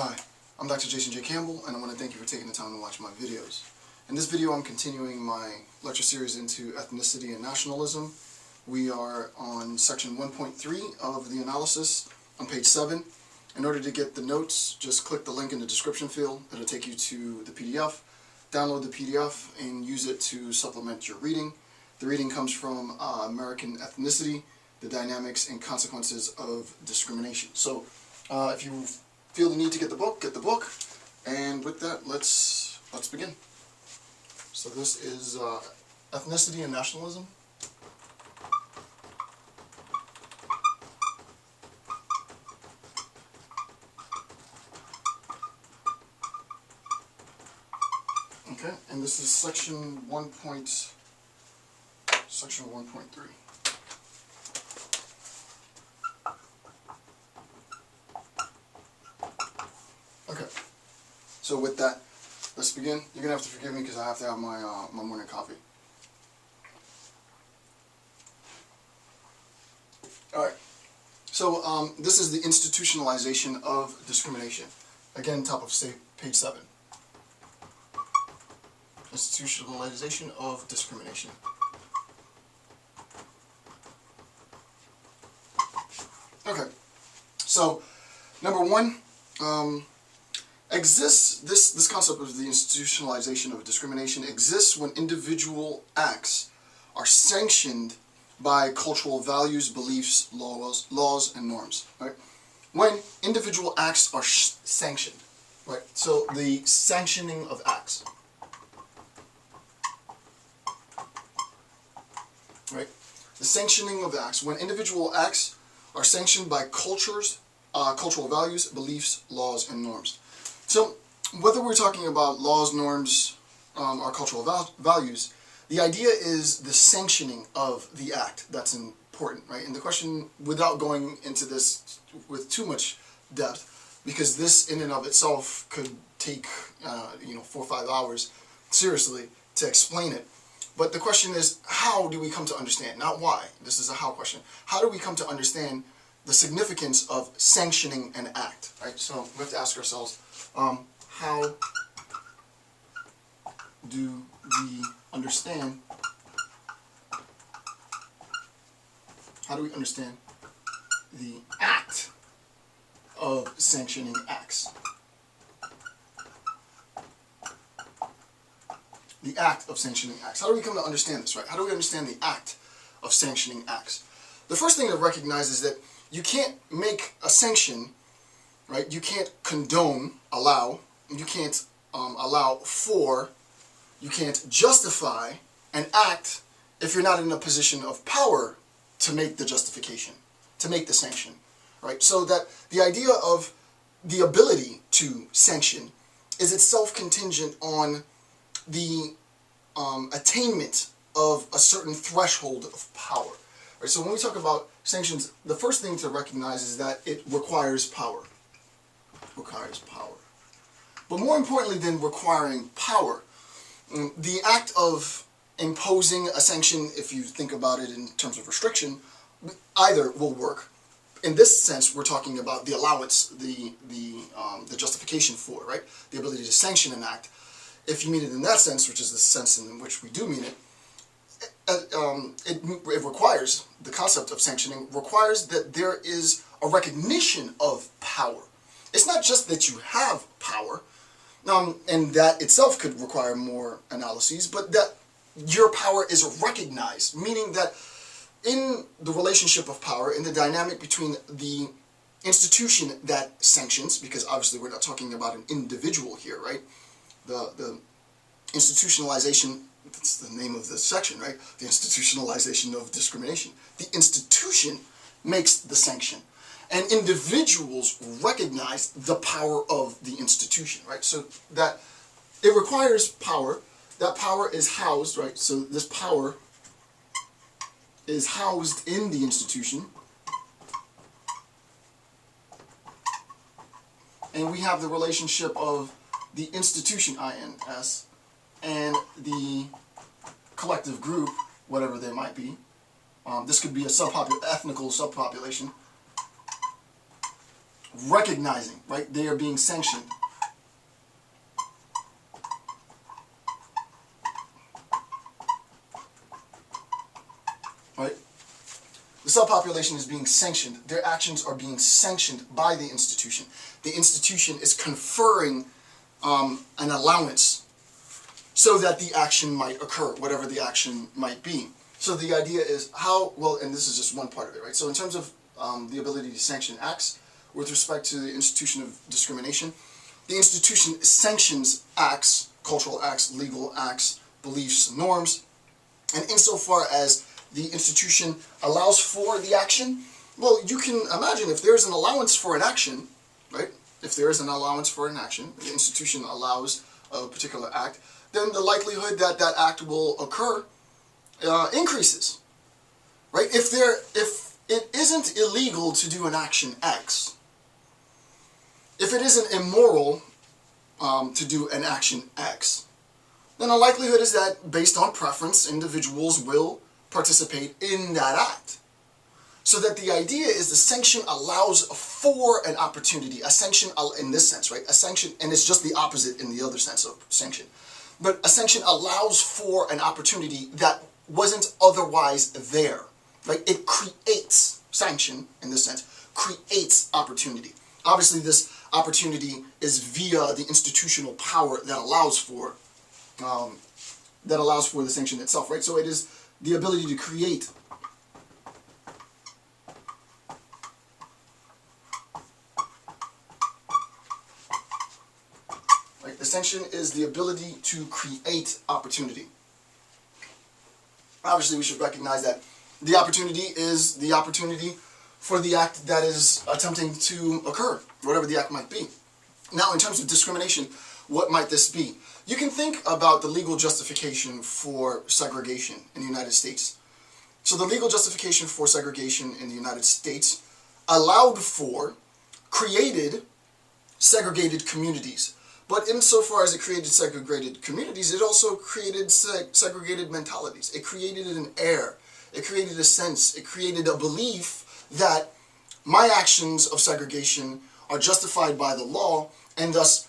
Hi, I'm Dr. Jason J. Campbell, and I want to thank you for taking the time to watch my videos. In this video, I'm continuing my lecture series into ethnicity and nationalism. We are on section 1.3 of the analysis on page 7. In order to get the notes, just click the link in the description field. It'll take you to the PDF. Download the PDF and use it to supplement your reading. The reading comes from American Ethnicity, the Dynamics and Consequences of Discrimination. So if you feel the need to get the book, and with that, let's begin. So this is Ethnicity and Nationalism. Okay, and this is section 1.3. Okay, so with that, let's begin. You're gonna have to forgive me because I have to have my my morning coffee. All right. So this is the institutionalization of discrimination. Again, top of page 7. Institutionalization of discrimination. Okay, so number one, this concept of the institutionalization of discrimination exists when individual acts are sanctioned by cultural values, beliefs, laws, and norms. Right? When individual acts are sanctioned, right? So the sanctioning of acts. Right? The sanctioning of acts. When individual acts are sanctioned by cultural values, beliefs, laws, and norms. So, whether we're talking about laws, norms, or cultural values, the idea is the sanctioning of the act that's important, right? And the question, without going into this with too much depth, because this in and of itself could take 4 or 5 hours, seriously, to explain it. But the question is, how do we come to understand? Not why. This is a how question. How do we come to understand the significance of sanctioning an act? Right. So we have to ask ourselves, how do we understand? How do we understand the act of sanctioning acts? The act of sanctioning acts. How do we come to understand this, right? How do we understand the act of sanctioning acts? The first thing to recognize is that you can't make a sanction, right? You can't condone, allow, you can't allow for, you can't justify an act if you're not in a position of power to make the justification, to make the sanction, right? So that the idea of the ability to sanction is itself contingent on the attainment of a certain threshold of power. Right? So when we talk about sanctions, the first thing to recognize is that it requires power. Requires power. But more importantly than requiring power, the act of imposing a sanction, if you think about it in terms of restriction, either will work. In this sense, we're talking about the allowance, the justification for, right? The ability to sanction an act. If you mean it in that sense, which is the sense in which we do mean it, it requires, the concept of sanctioning requires that there is a recognition of power. It's not just that you have power, and that itself could require more analyses, but that your power is recognized, meaning that in the relationship of power, in the dynamic between the institution that sanctions, because obviously we're not talking about an individual here, right? The institutionalization, that's the name of this section, right? The institutionalization of discrimination. The institution makes the sanction. And individuals recognize the power of the institution, right? So that it requires power. That power is housed, right? So this power is housed in the institution. And we have the relationship of the institution, INS, and the collective group, whatever they might be. This could be a ethnical subpopulation, recognizing, right? They are being sanctioned. Right? The subpopulation is being sanctioned. Their actions are being sanctioned by the institution. The institution is conferring an allowance so that the action might occur, whatever the action might be. So the idea is how, well, and this is just one part of it, right? So in terms of the ability to sanction acts with respect to the institution of discrimination, the institution sanctions acts, cultural acts, legal acts, beliefs, norms, and insofar as the institution allows for the action, well, you can imagine if there's an allowance for an action, right? If there is an allowance for an action, the institution allows a particular act, then the likelihood that that act will occur increases, right? If it isn't illegal to do an action X, if it isn't immoral to do an action X, then the likelihood is that based on preference, individuals will participate in that act. So that the idea is the sanction allows for an opportunity, a sanction in this sense, right? A sanction, and it's just the opposite in the other sense of sanction. But a sanction allows for an opportunity that wasn't otherwise there, right? It creates, sanction in this sense, creates opportunity. Obviously this opportunity is via the institutional power that allows for the sanction itself, right? So it is the ability to create the sanction is the ability to create opportunity. Obviously, we should recognize that the opportunity is the opportunity for the act that is attempting to occur, whatever the act might be. Now, in terms of discrimination, what might this be? You can think about the legal justification for segregation in the United States. So the legal justification for segregation in the United States allowed for, created segregated communities. But insofar as it created segregated communities, it also created segregated mentalities. It created an air. It created a sense. It created a belief that my actions of segregation are justified by the law, and thus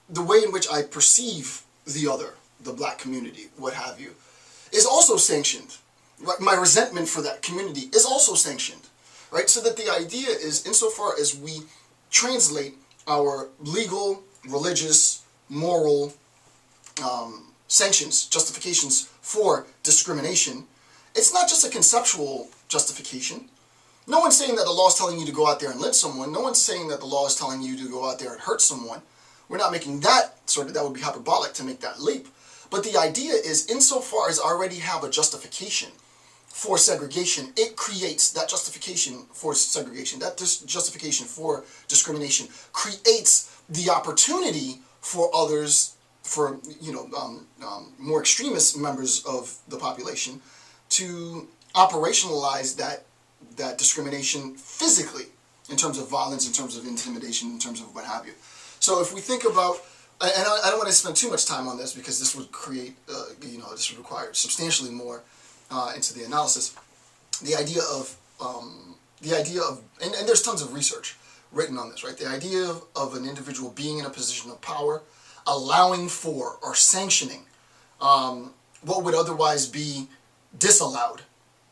the way in which I perceive the other, the black community, what have you, is also sanctioned. Right? My resentment for that community is also sanctioned. Right? So that the idea is, insofar as we translate our legal, religious, moral sanctions, justifications for discrimination, it's not just a conceptual justification. No one's saying that the law is telling you to go out there and lynch someone. No one's saying that the law is telling you to go out there and hurt someone. We're not making that that would be hyperbolic to make that leap. But the idea is, insofar as I already have a justification for segregation, it creates that justification for segregation, that justification for discrimination, creates the opportunity for others, for more extremist members of the population, to operationalize that discrimination physically, in terms of violence, in terms of intimidation, in terms of what have you. So if we think about, and I don't want to spend too much time on this because this would create, this would require substantially more into the analysis. The idea of, and there's tons of research written on this, right? The idea of an individual being in a position of power, allowing for or sanctioning what would otherwise be disallowed,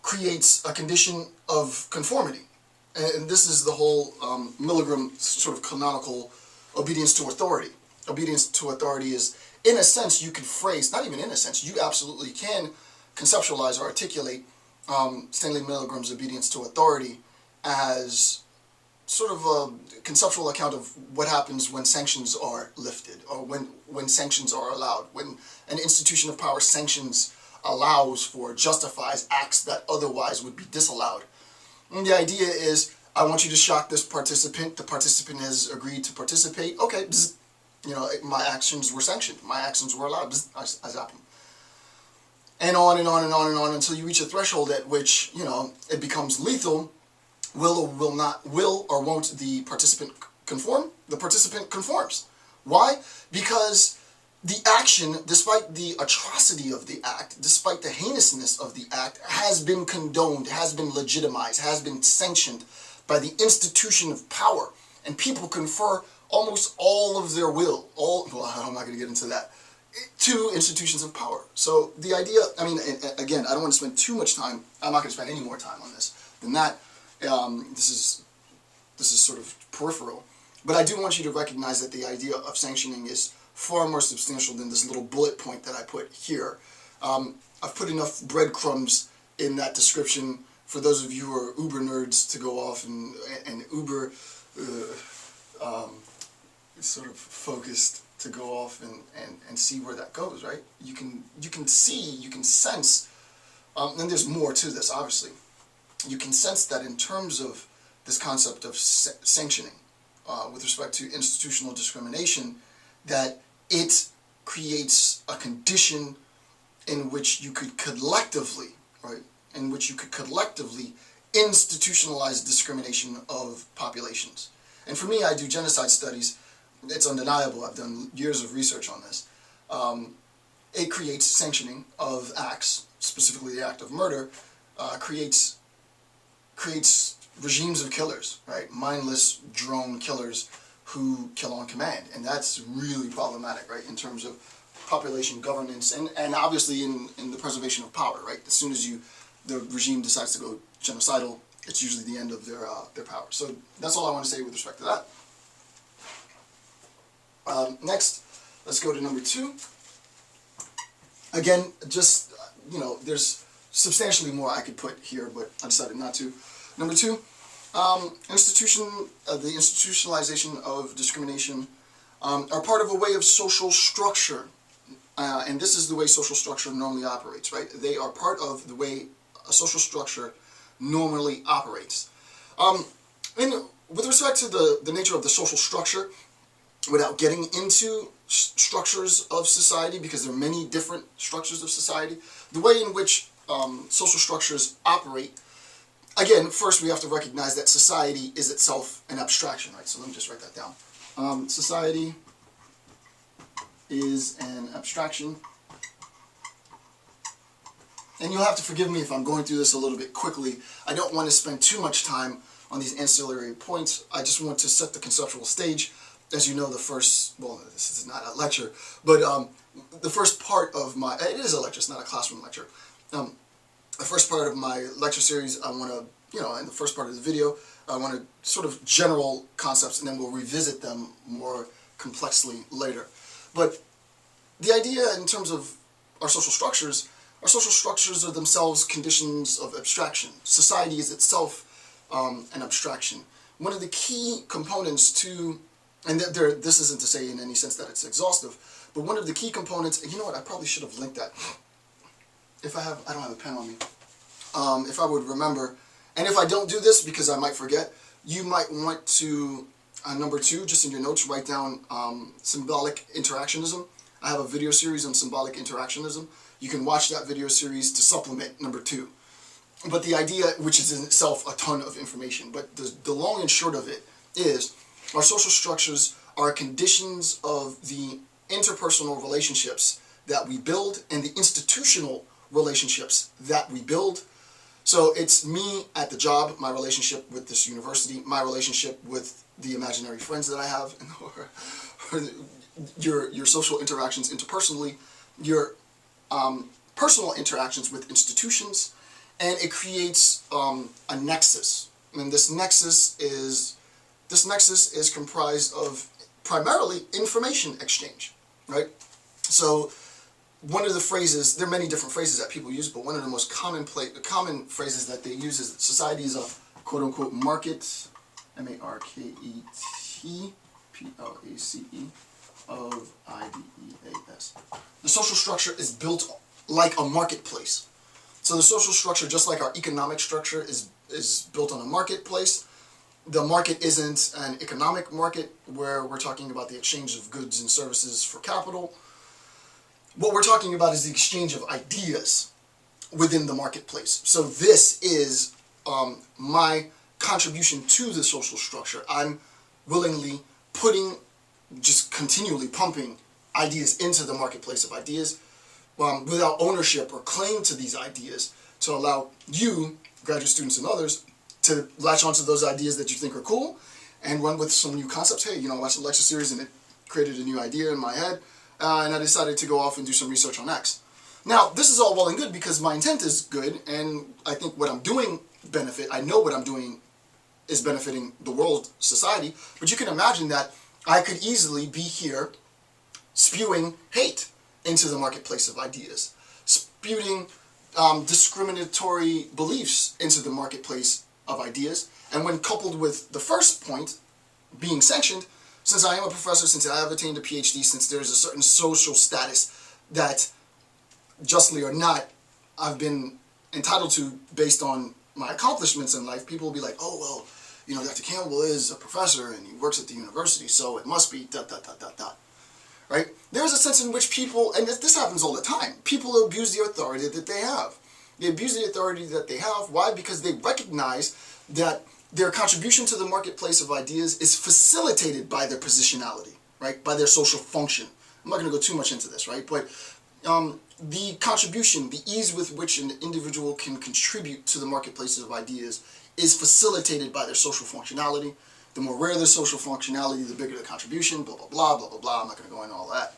creates a condition of conformity. And this is the whole Milgram sort of canonical obedience to authority. Obedience to authority is, in a sense, you could phrase, not even in a sense, you absolutely can conceptualize or articulate Stanley Milgram's obedience to authority as sort of a conceptual account of what happens when sanctions are lifted, or when sanctions are allowed, when an institution of power sanctions, allows for, justifies acts that otherwise would be disallowed. And the idea is, I want you to shock this participant, the participant has agreed to participate, okay, bzz, my actions were sanctioned, my actions were allowed, bzz, I zap them. And on and on and on and on until you reach a threshold at which, it becomes lethal. Will or won't the participant conform? The participant conforms. Why? Because the action, despite the atrocity of the act, despite the heinousness of the act, has been condoned, has been legitimized, has been sanctioned by the institution of power. and people confer almost all of their will, well, I'm not going to get into that, to institutions of power. So the idea, I mean, again, I don't want to spend too much time, I'm not going to spend any more time on this than that. This is sort of peripheral. But I do want you to recognize that the idea of sanctioning is far more substantial than this little bullet point that I put here. I've put enough breadcrumbs in that description for those of you who are uber nerds to go off and uber sort of focused to go off and see where that goes, right? You can see, you can sense, and there's more to this, obviously. You can sense that in terms of this concept of sanctioning with respect to institutional discrimination, that it creates a condition in which you could collectively, right, in which you could collectively institutionalize discrimination of populations. And for me, I do genocide studies. It's undeniable. I've done years of research on this. It creates sanctioning of acts, specifically the act of murder, creates regimes of killers, right? Mindless drone killers who kill on command. And that's really problematic, right, in terms of population governance and obviously in the preservation of power, right? As soon as the regime decides to go genocidal, it's usually the end of their power. So that's all I want to say with respect to that. Next, let's go to number 2. Again, just, there's substantially more I could put here, but I decided not to. Number 2, the institutionalization of discrimination are part of a way of social structure. And this is the way social structure normally operates, right? They are part of the way a social structure normally operates. And with respect to the nature of the social structure, without getting into structures of society, because there are many different structures of society, the way in which social structures operate, again, first we have to recognize that society is itself an abstraction, right? So let me just write that down. Society is an abstraction. And you'll have to forgive me if I'm going through this a little bit quickly. I don't want to spend too much time on these ancillary points. I just want to set the conceptual stage. As you know, this is not a lecture, but the first part of it is a lecture, it's not a classroom lecture. The first part of my lecture series, I want to, in the first part of the video, I want to sort of general concepts, and then we'll revisit them more complexly later. But the idea in terms of our social structures are themselves conditions of abstraction. Society is itself an abstraction. One of the key components to, and this isn't to say in any sense that it's exhaustive, but one of the key components, you know what, I probably should have linked that. I don't have a pen on me. If I would remember, and if I don't do this because I might forget, you might want to, number 2, just in your notes, write down symbolic interactionism. I have a video series on symbolic interactionism. You can watch that video series to supplement number 2. But the idea, which is in itself a ton of information, but the long and short of it is, our social structures are conditions of the interpersonal relationships that we build and the institutional relationships that we build. So it's me at the job, my relationship with this university, my relationship with the imaginary friends that I have, or your social interactions interpersonally, your personal interactions with institutions, and it creates a nexus. And this nexus is comprised of primarily information exchange, right? So one of the phrases, there are many different phrases that people use, but one of the most common phrases that they use is that society is a quote-unquote market, M-A-R-K-E-T, P-L-A-C-E, of I-D-E-A-S. The social structure is built like a marketplace. So the social structure, just like our economic structure, is built on a marketplace. The market isn't an economic market where we're talking about the exchange of goods and services for capital. What we're talking about is the exchange of ideas within the marketplace. So this is my contribution to the social structure. I'm willingly just continually pumping ideas into the marketplace of ideas without ownership or claim to these ideas, to allow you, graduate students and others, to latch onto those ideas that you think are cool, and run with some new concepts. Hey, I watched a lecture series and it created a new idea in my head, and I decided to go off and do some research on X. Now, this is all well and good because my intent is good, and I think what I'm doing I know what I'm doing is benefiting the world, society, but you can imagine that I could easily be here spewing hate into the marketplace of ideas, spewing discriminatory beliefs into the marketplace of ideas, and when coupled with the first point, being sanctioned, since I am a professor, since I have attained a PhD, since there's a certain social status that, justly or not, I've been entitled to based on my accomplishments in life, people will be like, oh, well, Dr. Campbell is a professor and he works at the university, so it must be ... Right? There's a sense in which people, and this happens all the time, people abuse the authority that they have. They abuse the authority that they have. Why? Because they recognize that their contribution to the marketplace of ideas is facilitated by their positionality, right? By their social function. I'm not going to go too much into this, right? But the contribution, the ease with which an individual can contribute to the marketplaces of ideas is facilitated by their social functionality. The more rare the social functionality, the bigger the contribution, blah, blah, blah, blah, blah, blah. I'm not going to go into all that.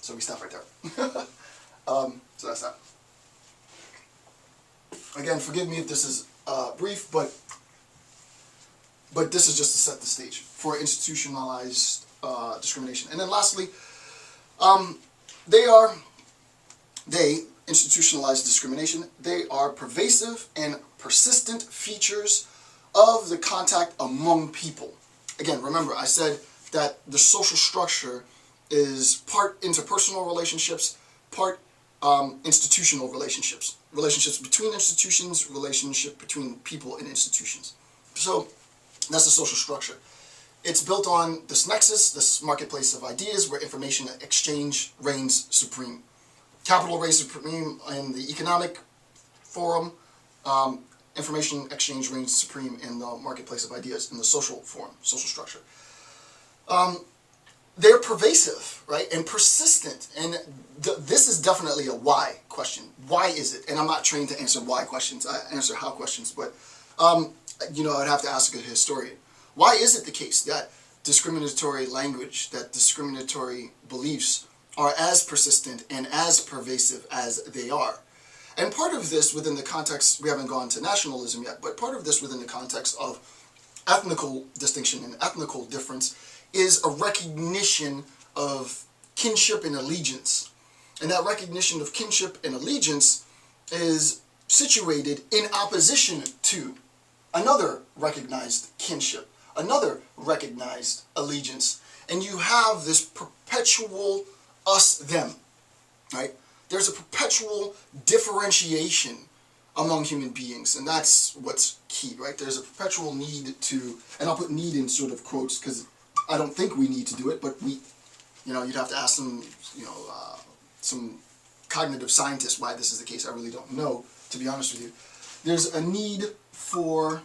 So we stop right there. So that's that. Again, forgive me if this is brief, but this is just to set the stage for institutionalized discrimination. And then lastly, institutionalized discrimination, they are pervasive and persistent features of the contact among people. Again, remember, I said that the social structure is part interpersonal relationships, part institutional relationships. Relationships between institutions, relationship between people and institutions. So that's the social structure. It's built on this nexus, this marketplace of ideas where information exchange reigns supreme. Capital reigns supreme in the economic forum. Information exchange reigns supreme in the marketplace of ideas, in the social forum, social structure. They're pervasive, right, and persistent. And this is definitely a why question. Why is it? And I'm not trained to answer why questions. I answer how questions. But, I'd have to ask a historian. Why is it the case that discriminatory language, that discriminatory beliefs are as persistent and as pervasive as they are? And part of this within the context, we haven't gone to nationalism yet, but part of this within the context of ethnical distinction and ethnical difference is a recognition of kinship and allegiance. And that recognition of kinship and allegiance is situated in opposition to another recognized kinship, another recognized allegiance. And you have this perpetual us-them, right? There's a perpetual differentiation among human beings, and that's what's key, right? There's a perpetual need to, and I'll put need in sort of quotes because I don't think we need to do it, but we, you'd have to ask some cognitive scientists why this is the case. I really don't know, to be honest with you. There's a need for,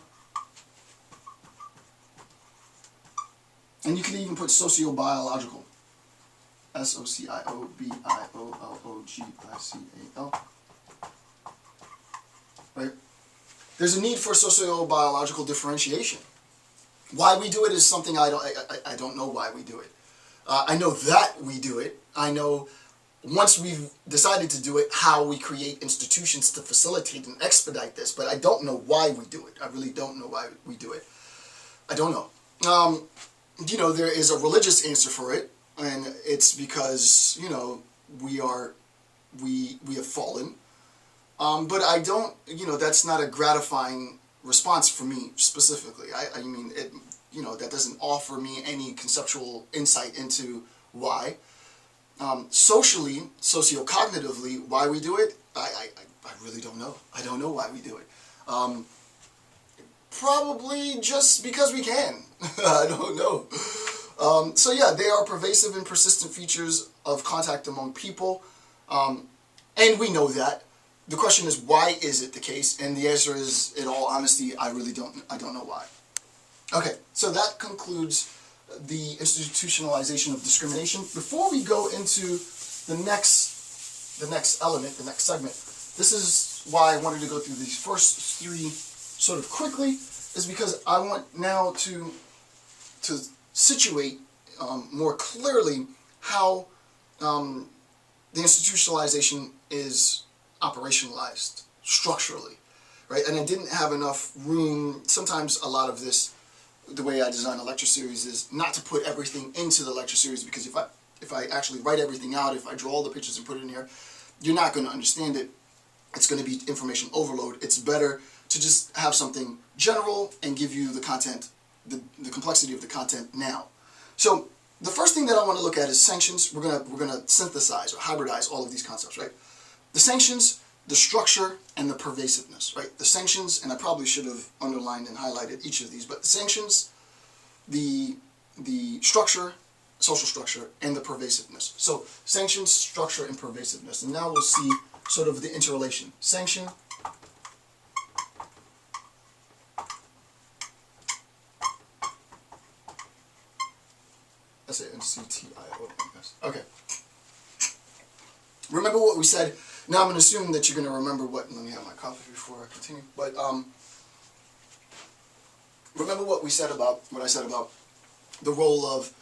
and you can even put sociobiological. sociobiological. Right? There's a need for sociobiological differentiation. Why we do it is something I don't know why we do it. I know that we do it. I know once we've decided to do it, how we create institutions to facilitate and expedite this, but I don't know why we do it. I really don't know why we do it. I don't know. There is a religious answer for it. And it's because, we have fallen. But I don't, that's not a gratifying response for me specifically. I mean, that doesn't offer me any conceptual insight into why. Socially, sociocognitively, why we do it, I really don't know. I don't know why we do it. Probably just because we can. I don't know. So yeah, they are pervasive and persistent features of contact among people, and we know that. The question is, why is it the case? And the answer is, in all honesty, I don't know why. Okay, so that concludes the institutionalization of discrimination. Before we go into the next element, the next segment, this is why I wanted to go through these first three sort of quickly, is because I want now to to situate more clearly how the institutionalization is operationalized structurally, right? And I didn't have enough room. Sometimes a lot of this, the way I design a lecture series, is not to put everything into the lecture series, because if I actually write everything out, if I draw all the pictures and put it in here, you're not going to understand it. It's going to be information overload. It's better to just have something general and give you the content, the complexity of the content now. So the first thing that I want to look at is sanctions. We're gonna synthesize or hybridize all of these concepts, right? The sanctions, the structure, and the pervasiveness, right? The sanctions, and I probably should have underlined and highlighted each of these, but the sanctions, the structure, social structure, and the pervasiveness. So sanctions, structure, and pervasiveness. And now we'll see sort of the interrelation. Sanction, S-A-N-C-T-I-O-N-S. Okay. Remember what we said. Now I'm going to assume that you're going to remember what. Let me have my coffee before I continue. But remember what I said about the role of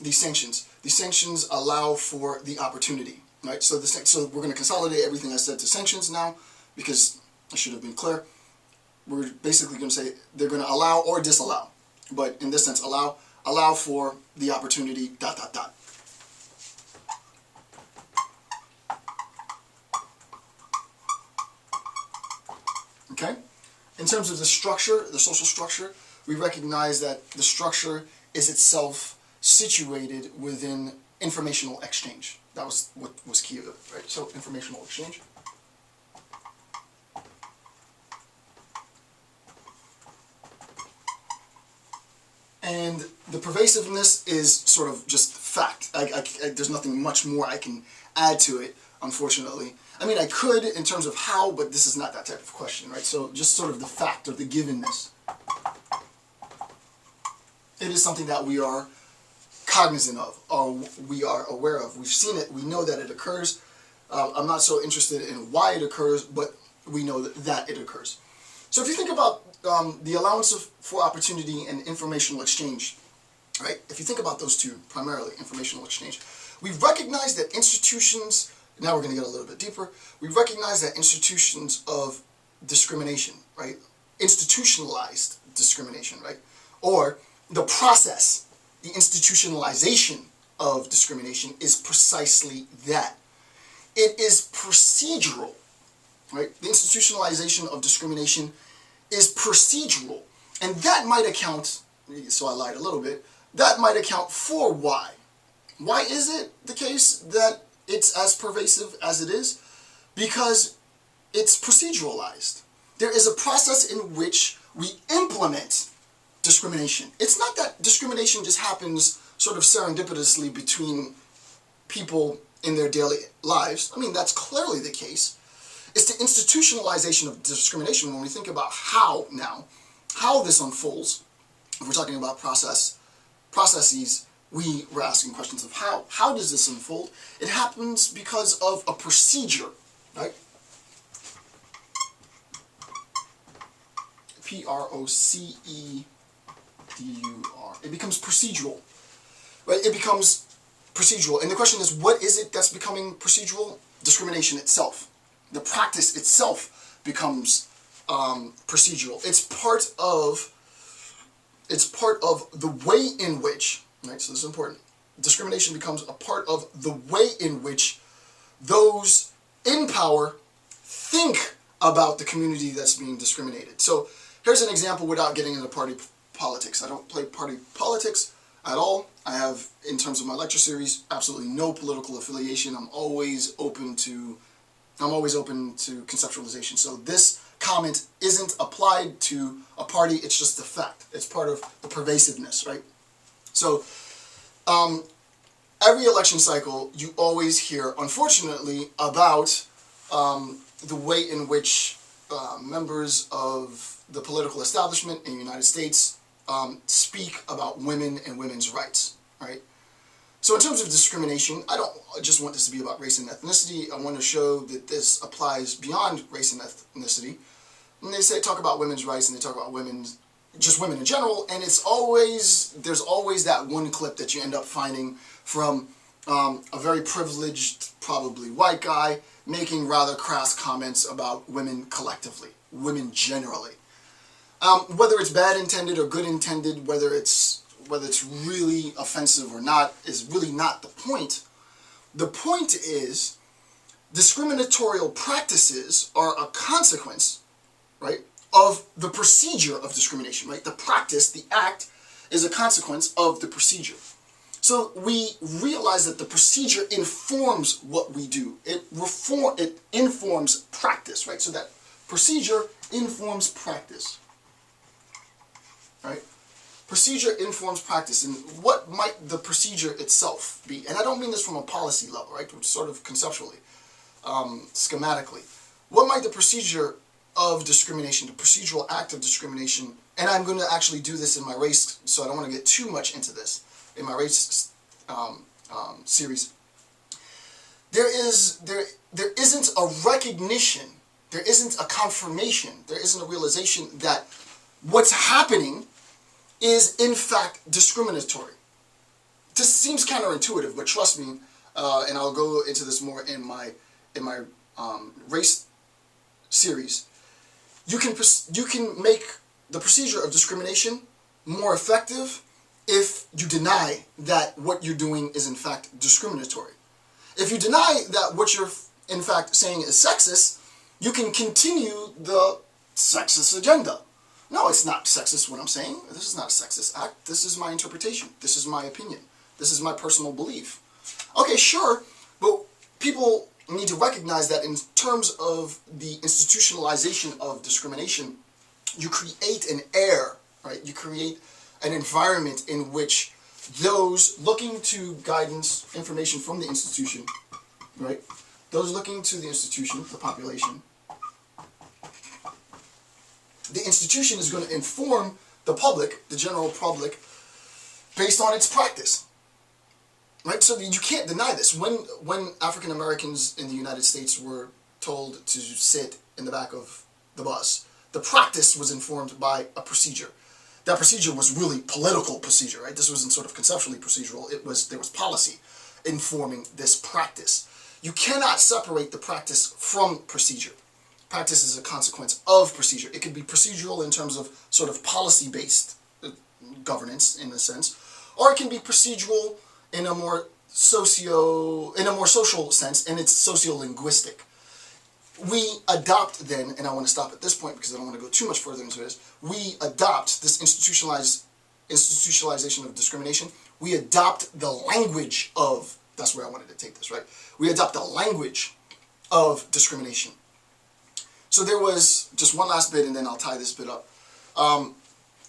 these sanctions. These sanctions allow for the opportunity, right? So we're going to consolidate everything I said to sanctions now, because I should have been clear. We're basically going to say they're going to allow or disallow, but in this sense, allow for the opportunity, ... Okay? In terms of the structure, the social structure, we recognize that the structure is itself situated within informational exchange. That was what was key of it, right? So informational exchange. And the pervasiveness is sort of just fact. There's nothing much more I can add to it, unfortunately. I mean, I could in terms of how, but this is not that type of question, right? So just sort of the fact or the givenness. It is something that we are cognizant of, or we are aware of. We've seen it. We know that it occurs. I'm not so interested in why it occurs, but we know that it occurs. So if you think about the allowance for opportunity and informational exchange, right? If you think about those two, primarily informational exchange, we recognize that institutions, now we're going to get a little bit deeper, we recognize that institutions of discrimination, right? Institutionalized discrimination, right? Or the process, the institutionalization of discrimination is precisely that. It is procedural, right? The institutionalization of discrimination is procedural. And that might account, so I lied a little bit, that might account for why. Why is it the case that it's as pervasive as it is? Because it's proceduralized. There is a process in which we implement discrimination. It's not that discrimination just happens sort of serendipitously between people in their daily lives. I mean, that's clearly the case. It's the institutionalization of discrimination when we think about how this unfolds. If we're talking about processes, we're asking questions of how does this unfold? It happens because of a procedure, right? P-R-O-C-E-D-U-R. It becomes procedural, right? It becomes procedural. And the question is, what is it that's becoming procedural? Discrimination itself. The practice itself becomes procedural. It's part of the way in which, right? So this is important. Discrimination becomes a part of the way in which those in power think about the community that's being discriminated. So here's an example without getting into party politics. I don't play party politics at all. I have, in terms of my lecture series, absolutely no political affiliation. I'm always open to conceptualization. So this comment isn't applied to a party, it's just a fact. It's part of the pervasiveness, right? So every election cycle, you always hear, unfortunately, about the way in which members of the political establishment in the United States speak about women and women's rights, right? So in terms of discrimination, I don't just want this to be about race and ethnicity. I want to show that this applies beyond race and ethnicity. When they talk about women's rights and they talk about women's just women in general, and there's always that one clip that you end up finding from a very privileged, probably white guy, making rather crass comments about women collectively, women generally. Whether it's bad intended or good intended, whether it's really offensive or not, is really not the point. The point is, discriminatorial practices are a consequence, right, of the procedure of discrimination, right? The practice, the act, is a consequence of the procedure. So we realize that the procedure informs what we do. It informs practice, right? So that procedure informs practice, right? Procedure informs practice, and what might the procedure itself be? And I don't mean this from a policy level, right? Sort of conceptually, schematically. What might the procedure of discrimination, the procedural act of discrimination, and I'm going to actually do this in my race, so I don't want to get too much into this, in my race series. There isn't a recognition, there isn't a confirmation, there isn't a realization that what's happening is in fact discriminatory. This seems counterintuitive, but trust me, and I'll go into this more in my race series. You can make the procedure of discrimination more effective if you deny that what you're doing is in fact discriminatory. If you deny that what you're in fact saying is sexist, you can continue the sexist agenda. No, it's not sexist what I'm saying. This is not a sexist act. This is my interpretation. This is my opinion. This is my personal belief. Okay, sure, but people need to recognize that in terms of the institutionalization of discrimination, you create an air, right? You create an environment in which those looking to guidance, information from the institution, right? Those looking to the institution, the population, the institution is going to inform the public, the general public, based on its practice. Right? So you can't deny this. When African Americans in the United States were told to sit in the back of the bus, the practice was informed by a procedure. That procedure was really political procedure, right? This wasn't sort of conceptually procedural. There was policy informing this practice. You cannot separate the practice from procedure. Practice is a consequence of procedure. It could be procedural in terms of sort of policy-based governance, in a sense, or it can be procedural in a more social sense, and it's sociolinguistic. We adopt then, and I want to stop at this point because I don't want to go too much further into this, we adopt this institutionalization of discrimination. We adopt the language of, that's where I wanted to take this, right? We adopt the language of discrimination. So there was just one last bit, and then I'll tie this bit up.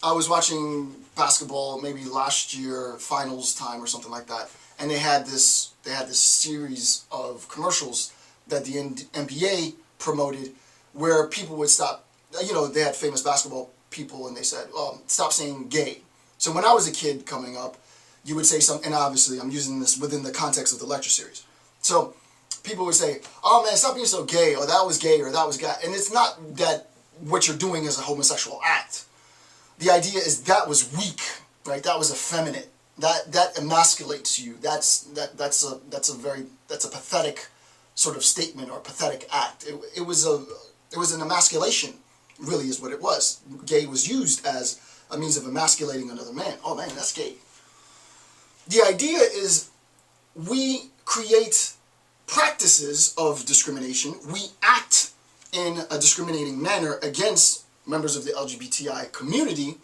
I was watching basketball maybe last year, finals time or something like that, and they had this series of commercials that the NBA promoted, where people would stop. They had famous basketball people, and they said, "Stop saying gay." So when I was a kid coming up, you would say something, and obviously I'm using this within the context of the lecture series. So people would say, "Oh man, stop being so gay," or "that was gay," or "that was gay," and it's not that what you're doing is a homosexual act. The idea is that was weak, right? That was effeminate. That emasculates you. That's a pathetic sort of statement or a pathetic act. It was an emasculation, really, is what it was. Gay was used as a means of emasculating another man. Oh man, that's gay. The idea is we create practices of discrimination. We act in a discriminating manner against members of the LGBTI community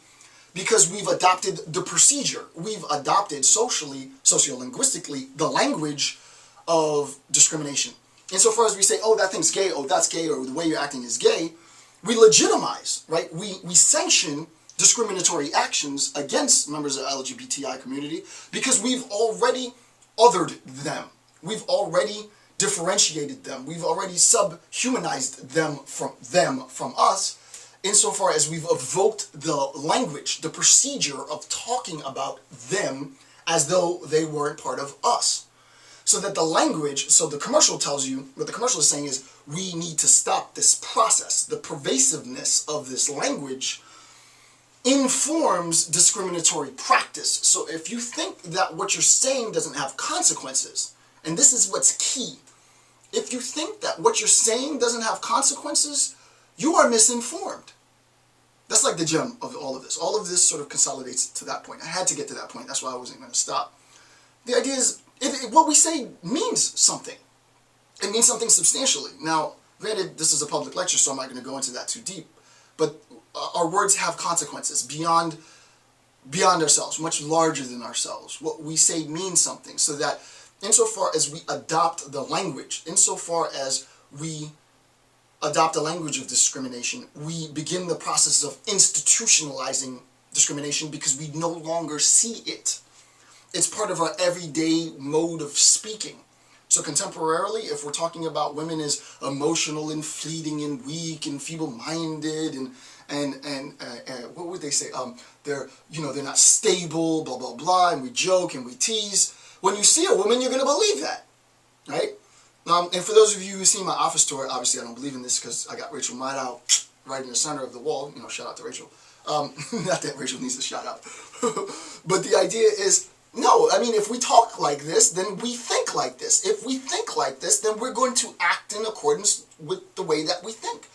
because we've adopted the procedure. We've adopted sociolinguistically, the language of discrimination. Insofar as we say, oh, that thing's gay, oh, that's gay, or the way you're acting is gay, we legitimize, right? We sanction discriminatory actions against members of the LGBTI community because we've already othered them. We've already differentiated them. We've already subhumanized them from us, insofar as we've evoked the language, the procedure of talking about them as though they weren't part of us. So that the language, so the commercial tells you, what the commercial is saying is, we need to stop this process. The pervasiveness of this language informs discriminatory practice. So if you think that what you're saying doesn't have consequences, and this is what's key, if you think that what you're saying doesn't have consequences, you are misinformed. That's like the gem of all of this. All of this sort of consolidates to that point. I had to get to that point. That's why I wasn't going to stop. The idea is, what we say means something. It means something substantially. Now, granted, this is a public lecture, so I'm not going to go into that too deep. But our words have consequences beyond ourselves, much larger than ourselves. What we say means something, so that insofar as we adopt the language, insofar as we adopt a language of discrimination, we begin the process of institutionalizing discrimination because we no longer see it. It's part of our everyday mode of speaking. So contemporarily, if we're talking about women as emotional and fleeting and weak and feeble-minded and what would they say? They're not stable, blah blah blah, and we joke and we tease. When you see a woman, you're going to believe that, right? And for those of you who see my office tour, obviously I don't believe in this because I got Rachel Might out right in the center of the wall. You know, shout out to Rachel. Not that Rachel needs a shout out, but the idea is, no, I mean, if we talk like this, then we think like this. If we think like this, then we're going to act in accordance with the way that we think,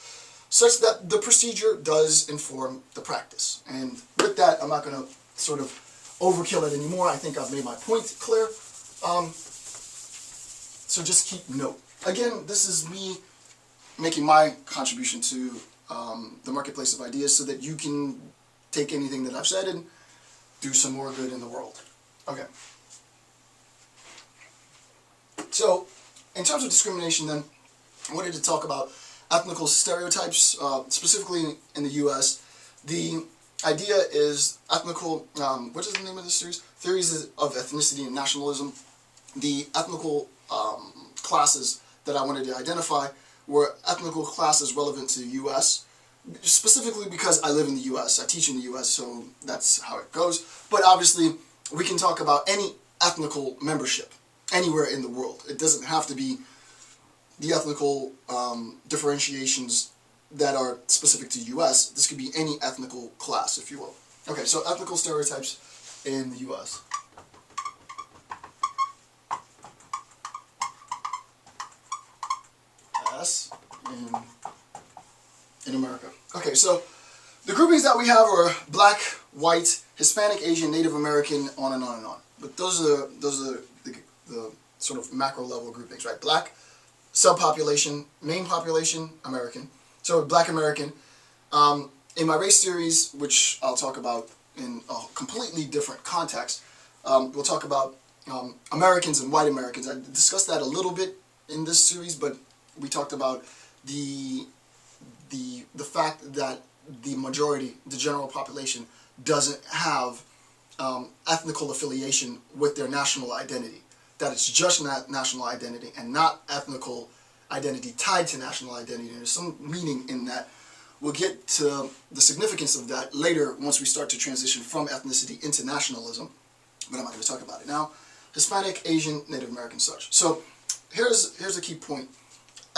such that the procedure does inform the practice. And with that, I'm not going to sort of overkill it anymore. I think I've made my point clear. So just keep note. Again, this is me making my contribution to the marketplace of ideas so that you can take anything that I've said and do some more good in the world. Okay. So, in terms of discrimination then, I wanted to talk about ethnical stereotypes, specifically in the U.S. The idea is ethnical, what is the name of this series? Theories of Ethnicity and Nationalism. The ethnical classes that I wanted to identify were ethnical classes relevant to the U.S., specifically because I live in the U.S., I teach in the U.S., so that's how it goes. But obviously, we can talk about any ethnical membership anywhere in the world. It doesn't have to be the ethnical differentiations that are specific to the U.S. This could be any ethnical class, if you will. Okay, so ethnical stereotypes in the U.S. Yes, in America. Okay, so the groupings that we have are black, white, Hispanic, Asian, Native American, on and on and on. But those are the sort of macro level groupings, right? Black, subpopulation, main population, American. So black American. In my race series, which I'll talk about in a completely different context, we'll talk about Americans and white Americans. I discussed that a little bit in this series, but we talked about the fact that the majority, the general population, doesn't have ethnical affiliation with their national identity. That it's just national identity and not ethnical identity tied to national identity. And there's some meaning in that. We'll get to the significance of that later once we start to transition from ethnicity into nationalism, but I'm not going to talk about it now. Hispanic, Asian, Native American, such. So here's a key point.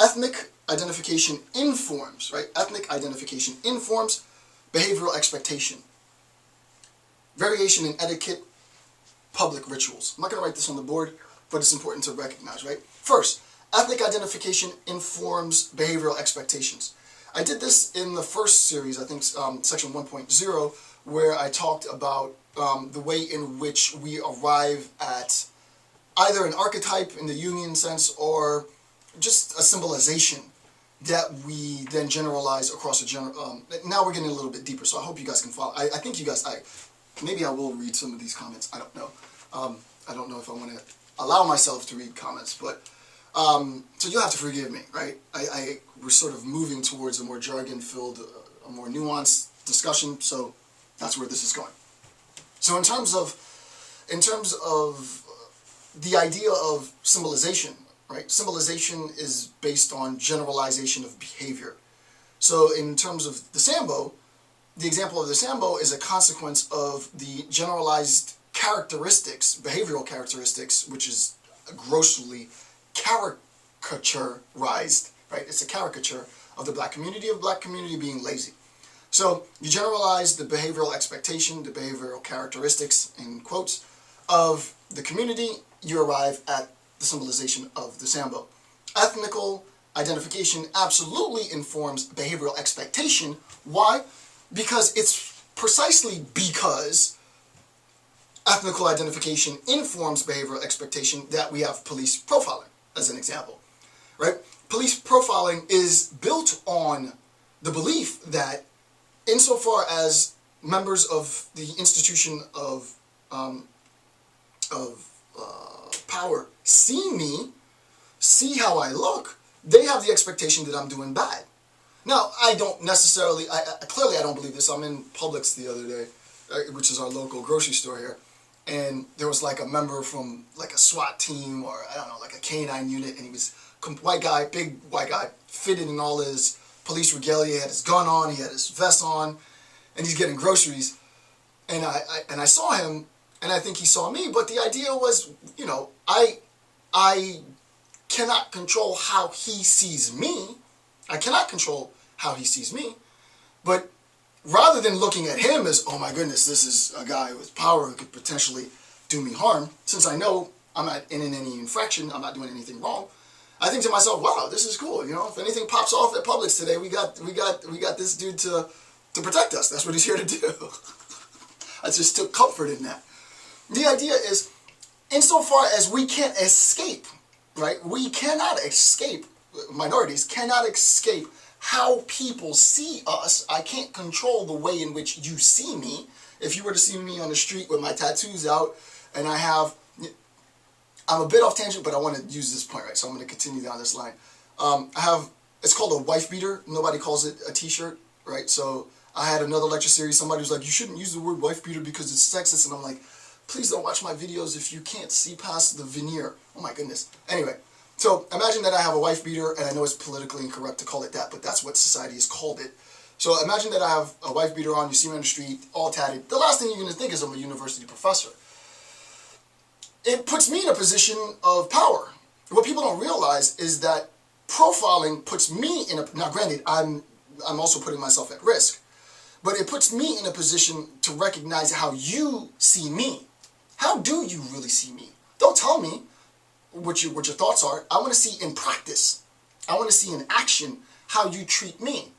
Ethnic identification informs, right? Ethnic identification informs behavioral expectation. Variation in etiquette, public rituals. I'm not going to write this on the board, but it's important to recognize, right? First, ethnic identification informs behavioral expectations. I did this in the first series, I think section 1.0, where I talked about the way in which we arrive at either an archetype in the Jungian sense or just a symbolization that we then generalize across a general. Now we're getting a little bit deeper, so I hope you guys can follow. I think you guys, maybe I will read some of these comments. I don't know. I don't know if I want to allow myself to read comments, but so you'll have to forgive me, right? We're sort of moving towards a more jargon-filled, a more nuanced discussion, so that's where this is going. So in terms of the idea of symbolization, right? Symbolization is based on generalization of behavior. So in terms of the Sambo, the example of the Sambo is a consequence of the generalized characteristics, behavioral characteristics, which is grossly caricaturized, right? It's a caricature of the black community being lazy. So you generalize the behavioral expectation, the behavioral characteristics, in quotes, of the community, you arrive at the symbolization of the Sambo. Ethnical identification absolutely informs behavioral expectation. Why? Because it's precisely because ethnical identification informs behavioral expectation that we have police profiling, as an example, right? Police profiling is built on the belief that insofar as members of the institution of power see me, see how I look, they have the expectation that I'm doing bad. Now, I don't necessarily, clearly I don't believe this. I'm in Publix the other day, which is our local grocery store here, and there was like a member from like a SWAT team or I don't know, like a K-9 unit, and he was white guy, big white guy, fitted in all his police regalia, he had his gun on, he had his vest on, and he's getting groceries, and I saw him, and I think he saw me, but the idea was, you know, I cannot control how he sees me. I cannot control how he sees me, but rather than looking at him as, oh my goodness, this is a guy with power who could potentially do me harm, since I know I'm not in any infraction, I'm not doing anything wrong, I think to myself, wow, this is cool. You know, if anything pops off at Publix today, we got this dude to protect us. That's what he's here to do. I just took comfort in that. The idea is, insofar as we can't escape, right? We cannot escape, minorities cannot escape how people see us. I can't control the way in which you see me. If you were to see me on the street with my tattoos out, and I'm a bit off tangent, but I want to use this point, right? So I'm going to continue down this line. It's called a wife beater. Nobody calls it a t-shirt, right? So I had another lecture series. Somebody was like, you shouldn't use the word wife beater because it's sexist. And I'm like, please don't watch my videos if you can't see past the veneer. Oh my goodness. Anyway, so imagine that I have a wife beater, and I know it's politically incorrect to call it that, but that's what society has called it. So imagine that I have a wife beater on, you see me on the street, all tatted. The last thing you're going to think is I'm a university professor. It puts me in a position of power. What people don't realize is that profiling puts me in a, now granted, I'm also putting myself at risk, but it puts me in a position to recognize how you see me. How do you really see me? Don't tell me what your thoughts are. I want to see in practice. I want to see in action how you treat me.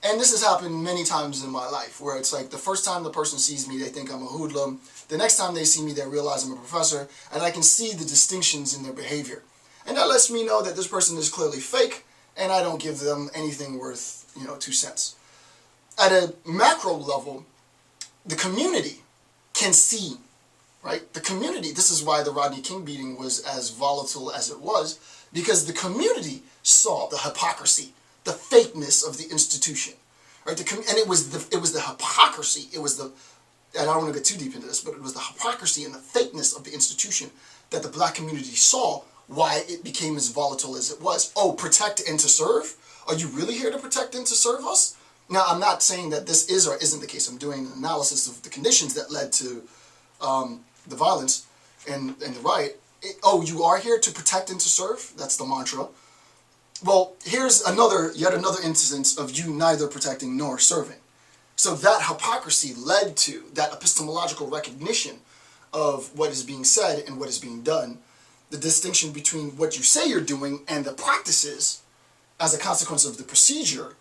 And this has happened many times in my life, where it's like the first time the person sees me, they think I'm a hoodlum. The next time they see me, they realize I'm a professor, and I can see the distinctions in their behavior. And that lets me know that this person is clearly fake, and I don't give them anything worth, 2 cents. At a macro level, the community can see, right? The community, this is why the Rodney King beating was as volatile as it was, because the community saw the hypocrisy, the fakeness of the institution, right? And it was the hypocrisy, and I don't want to get too deep into this, but it was the hypocrisy and the fakeness of the institution that the black community saw why it became as volatile as it was. Oh, protect and to serve? Are you really here to protect and to serve us? Now, I'm not saying that this is or isn't the case. I'm doing an analysis of the conditions that led to the violence and the riot. Oh, you are here to protect and to serve? That's the mantra. Well, here's yet another instance of you neither protecting nor serving. So that hypocrisy led to that epistemological recognition of what is being said and what is being done, the distinction between what you say you're doing and the practices as a consequence of the procedure,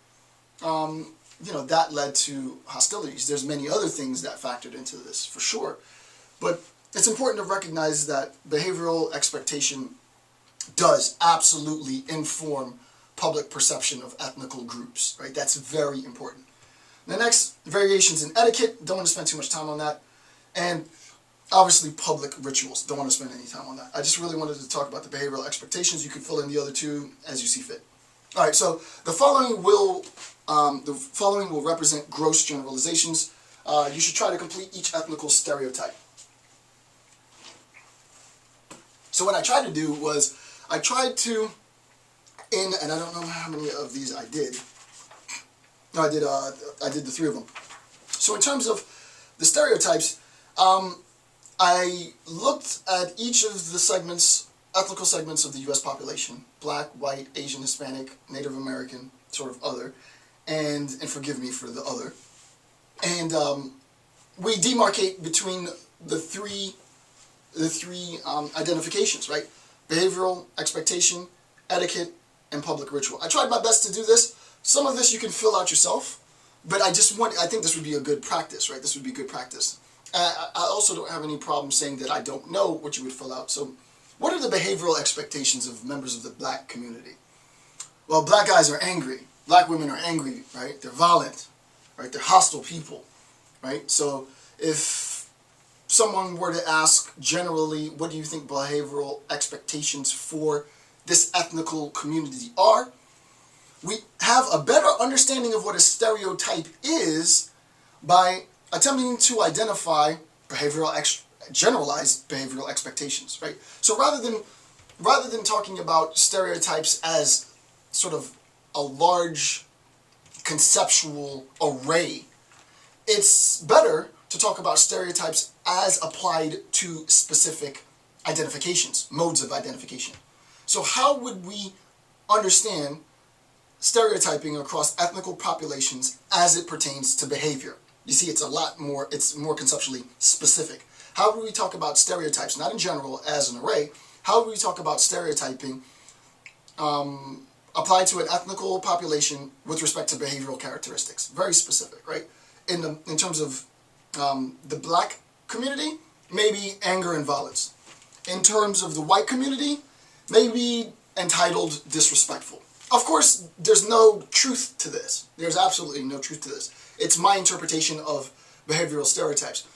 that led to hostilities. There's many other things that factored into this, for sure. But it's important to recognize that behavioral expectation does absolutely inform public perception of ethnical groups, right? That's very important. The next, variations in etiquette. Don't want to spend too much time on that. And obviously public rituals. Don't want to spend any time on that. I just really wanted to talk about the behavioral expectations. You can fill in the other two as you see fit. All right, so the following will represent gross generalizations. You should try to complete each ethnical stereotype. So what I tried to do was, and I don't know how many of these I did. No, I did the 3 of them. So in terms of the stereotypes, I looked at each of the segments, ethnical segments of the U.S. population: black, white, Asian, Hispanic, Native American, sort of other, and forgive me for the other. And we demarcate between the three identifications, right? Behavioral, expectation, etiquette, and public ritual. I tried my best to do this. Some of this you can fill out yourself, but I think this would be a good practice, right? This would be good practice. I also don't have any problem saying that I don't know what you would fill out. So what are the behavioral expectations of members of the black community? Well, black guys are angry. Black women are angry, right? They're violent, right? They're hostile people, right? So if someone were to ask generally, what do you think behavioral expectations for this ethnical community are, we have a better understanding of what a stereotype is by attempting to identify generalized behavioral expectations, right? So rather than talking about stereotypes as sort of a large conceptual array, it's better to talk about stereotypes as applied to specific identifications, modes of identification. So how would we understand stereotyping across ethnical populations as it pertains to behavior? You see, it's more conceptually specific. How would we talk about stereotypes, not in general as an array, how would we talk about stereotyping applied to an ethnical population with respect to behavioral characteristics? Very specific, right? In terms of the black community, maybe anger and violence. In terms of the white community, maybe entitled, disrespectful. Of course, there's no truth to this. There's absolutely no truth to this. It's my interpretation of behavioral stereotypes.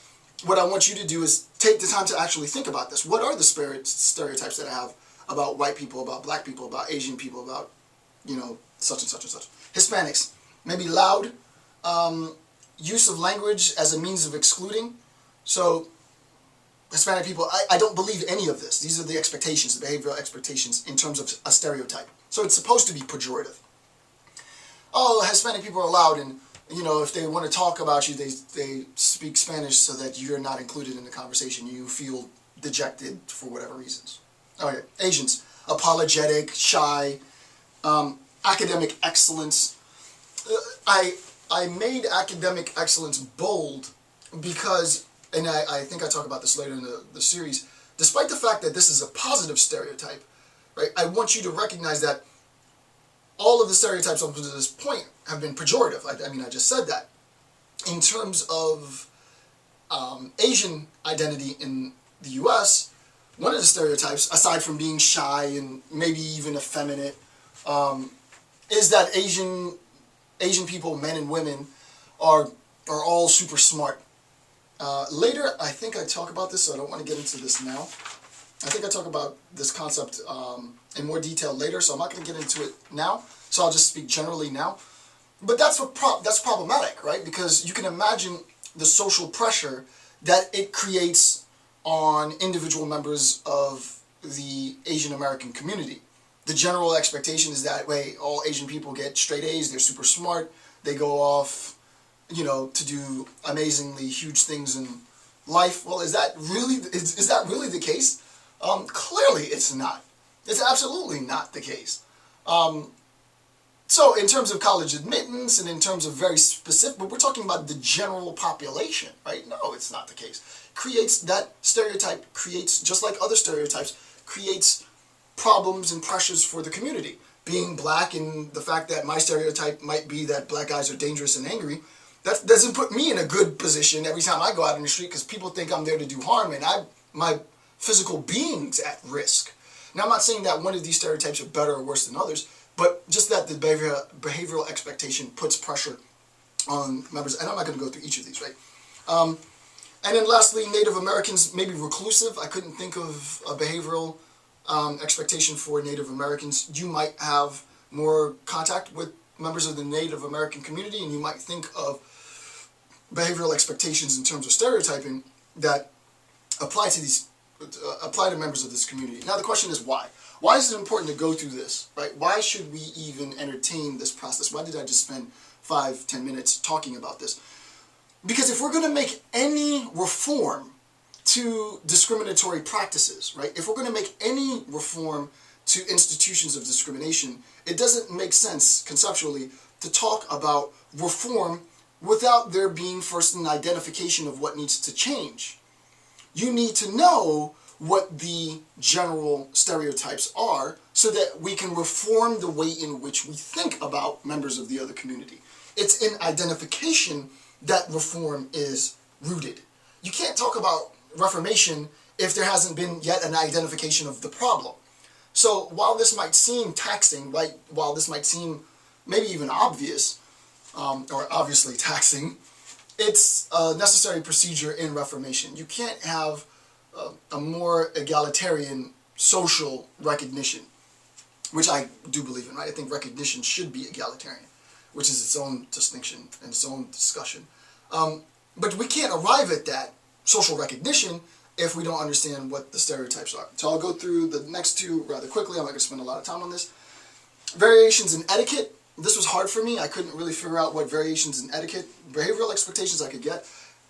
What I want you to do is take the time to actually think about this. What are the stereotypes that I have about white people, about black people, about Asian people, about, such and such and such? Hispanics, maybe loud, use of language as a means of excluding. So Hispanic people, I don't believe any of this. These are the expectations, the behavioral expectations in terms of a stereotype. So it's supposed to be pejorative. Oh, Hispanic people are loud, and if they want to talk about you, they speak Spanish so that you're not included in the conversation. You feel dejected for whatever reasons. Okay, Asians, apologetic, shy, academic excellence. I made academic excellence bold because, and I think I talk about this later in the series, despite the fact that this is a positive stereotype, right? I want you to recognize that all of the stereotypes up to this point have been pejorative. I just said that. In terms of Asian identity in the U.S., one of the stereotypes, aside from being shy and maybe even effeminate, is that Asian people, men and women, are all super smart. Later, I think I talk about this, so I don't want to get into this now. I think I talk about this concept in more detail later, so I'm not going to get into it now. So I'll just speak generally now. But that's problematic, right? Because you can imagine the social pressure that it creates on individual members of the Asian American community. The general expectation is that, all Asian people get straight A's, they're super smart, they go off, to do amazingly huge things in life. Well, is that really the case? Clearly it's not. It's absolutely not the case. So in terms of college admittance and in terms of very specific, but we're talking about the general population, right? No, it's not the case. That stereotype creates, just like other stereotypes, creates problems and pressures for the community. Being black and the fact that my stereotype might be that black guys are dangerous and angry, that doesn't put me in a good position every time I go out in the street because people think I'm there to do harm and my physical being's at risk. Now, I'm not saying that one of these stereotypes are better or worse than others, but just that the behavioral expectation puts pressure on members, and I'm not going to go through each of these, right? And then lastly, Native Americans, maybe reclusive. I couldn't think of a behavioral expectation for Native Americans. You might have more contact with members of the Native American community, and you might think of behavioral expectations in terms of stereotyping that apply to members of this community. Now the question is why? Why is it important to go through this, right? Why should we even entertain this process? Why did I just spend 5-10 minutes talking about this? Because if we're going to make any reform to discriminatory practices, right? If we're going to make any reform to institutions of discrimination, it doesn't make sense conceptually to talk about reform without there being first an identification of what needs to change. You need to know what the general stereotypes are so that we can reform the way in which we think about members of the other community. It's in identification that reform is rooted. You can't talk about reformation if there hasn't been yet an identification of the problem. So while this might seem taxing, right, while this might seem maybe even obvious, or obviously taxing, it's a necessary procedure in reformation. You can't have a more egalitarian social recognition, which I do believe in, right? I think recognition should be egalitarian, which is its own distinction and its own discussion. But we can't arrive at that social recognition if we don't understand what the stereotypes are. So I'll go through the next two rather quickly. I'm not going to spend a lot of time on this. Variations in etiquette. This was hard for me. I couldn't really figure out what variations in etiquette, behavioral expectations I could get.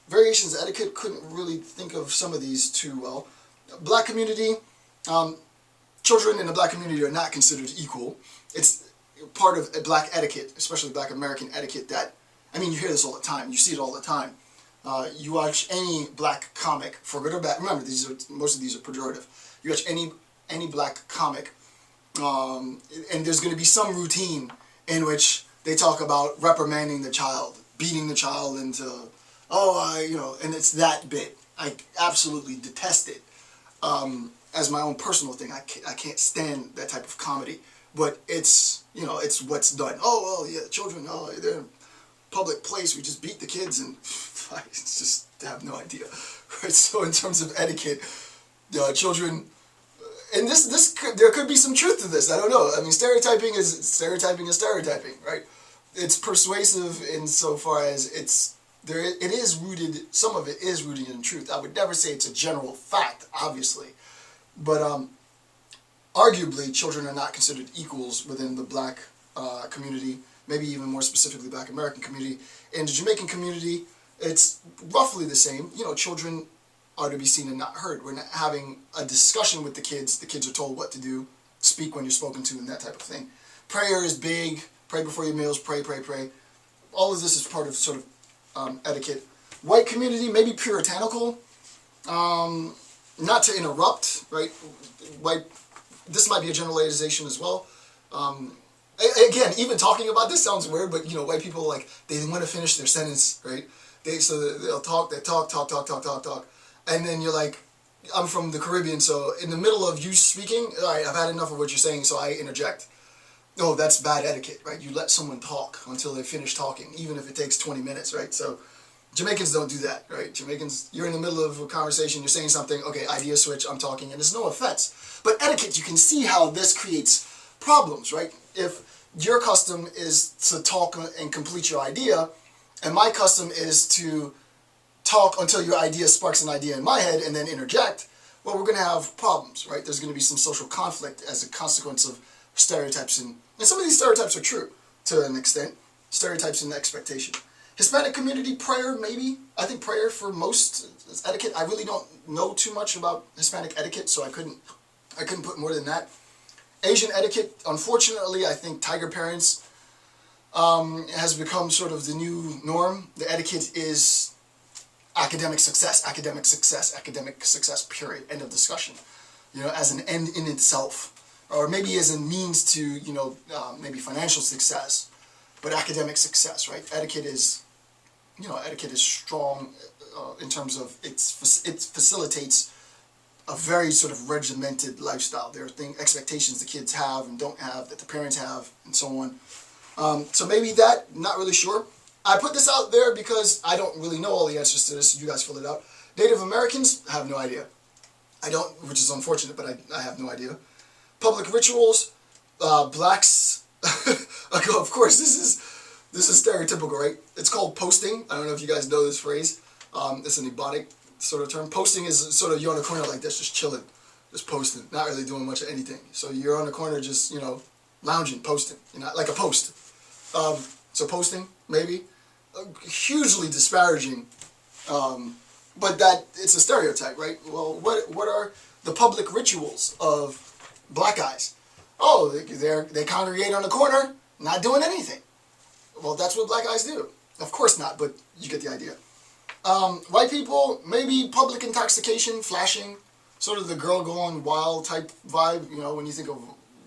Variations in etiquette, couldn't really think of some of these too well. Black community, children in the black community are not considered equal. It's part of black etiquette, especially black American etiquette that, I mean, you hear this all the time. You see it all the time. You watch any black comic, for good or bad. Remember, most of these are pejorative. You watch any black comic, and there's going to be some routine in which they talk about reprimanding the child, beating the child into, and it's that bit. I absolutely detest it. As my own personal thing, I can't stand that type of comedy. But it's what's done. Oh, well, yeah, children, they're in a public place, we just beat the kids, and I just have no idea. Right? So in terms of etiquette, children, and there could be some truth to this. I don't know. I mean, stereotyping is stereotyping, right? It's persuasive insofar as it is rooted. Some of it is rooted in truth. I would never say it's a general fact, obviously, but arguably, children are not considered equals within the black community. Maybe even more specifically, black American community. In the Jamaican community, it's roughly the same. Children are to be seen and not heard. We're not having a discussion with the kids. The kids are told what to do, speak when you're spoken to, and that type of thing. Prayer is big. Pray before your meals. Pray, pray, pray. All of this is part of sort of etiquette. White community, maybe puritanical. Not to interrupt, right? This might be a generalization as well. Again, even talking about this sounds weird, but white people, like, they want to finish their sentence, right? They'll talk, and then you're like, I'm from the Caribbean, so in the middle of you speaking, all right, I've had enough of what you're saying, so I interject. No, that's bad etiquette, right? You let someone talk until they finish talking, even if it takes 20 minutes, right? So Jamaicans don't do that, right? Jamaicans, you're in the middle of a conversation, you're saying something, okay, idea switch, I'm talking, and there's no offense. But etiquette, you can see how this creates problems, right? If your custom is to talk and complete your idea, and my custom is to talk until your idea sparks an idea in my head and then interject, well, we're going to have problems, right? There's going to be some social conflict as a consequence of stereotypes, and some of these stereotypes are true to an extent. Stereotypes and expectation. Hispanic community, prayer, maybe. I think prayer for most is etiquette. I really don't know too much about Hispanic etiquette, so I couldn't put more than that. Asian etiquette, unfortunately, I think tiger parents has become sort of the new norm. The etiquette is academic success, period, end of discussion. As an end in itself. Or maybe as a means to, maybe financial success, but academic success, right? Etiquette is strong in terms of it facilitates a very sort of regimented lifestyle. There are expectations the kids have and don't have, that the parents have, and so on. So maybe that, not really sure. I put this out there because I don't really know all the answers to this. You guys fill it out. Native Americans, I have no idea. I don't, which is unfortunate, but I have no idea. Public rituals, blacks, of course, this is stereotypical, right? It's called posting. I don't know if you guys know this phrase. It's an ebonic sort of term. Posting is sort of you're on the corner like this, just chilling, just posting, not really doing much of anything. So you're on the corner just, lounging, posting, like a post. So posting, maybe, hugely disparaging, but that, it's a stereotype, right? Well, what are the public rituals of black guys? Oh, they congregate on the corner, not doing anything. Well, that's what black guys do. Of course not, but you get the idea. White people, maybe public intoxication, flashing, sort of the girl going wild type vibe, you know, when you think of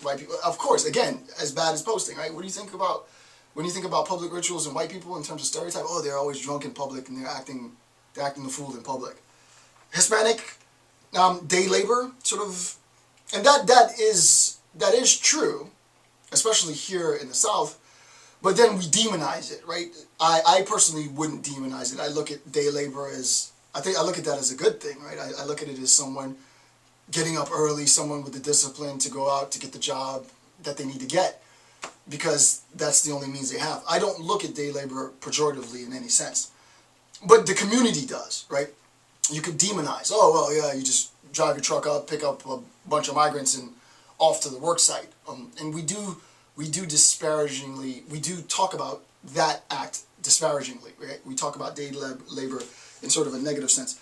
white people. Of course, again, as bad as posting, right? What do you think about, when you think about public rituals and white people in terms of stereotype? Oh, they're always drunk in public and they're acting the fool in public. Hispanic, day labor, sort of, and that is true, especially here in the South. But then we demonize it, right? I personally wouldn't demonize it. I look at day labor as, I look at that as a good thing, right? I look at it as someone getting up early, someone with the discipline to go out to get the job that they need to get, because that's the only means they have. I don't look at day labor pejoratively in any sense. But the community does, right? You could demonize. Oh, well, yeah, you just drive your truck up, pick up a bunch of migrants and off to the work site. And we do disparagingly, we do talk about that act disparagingly, right? We talk about day labor in sort of a negative sense.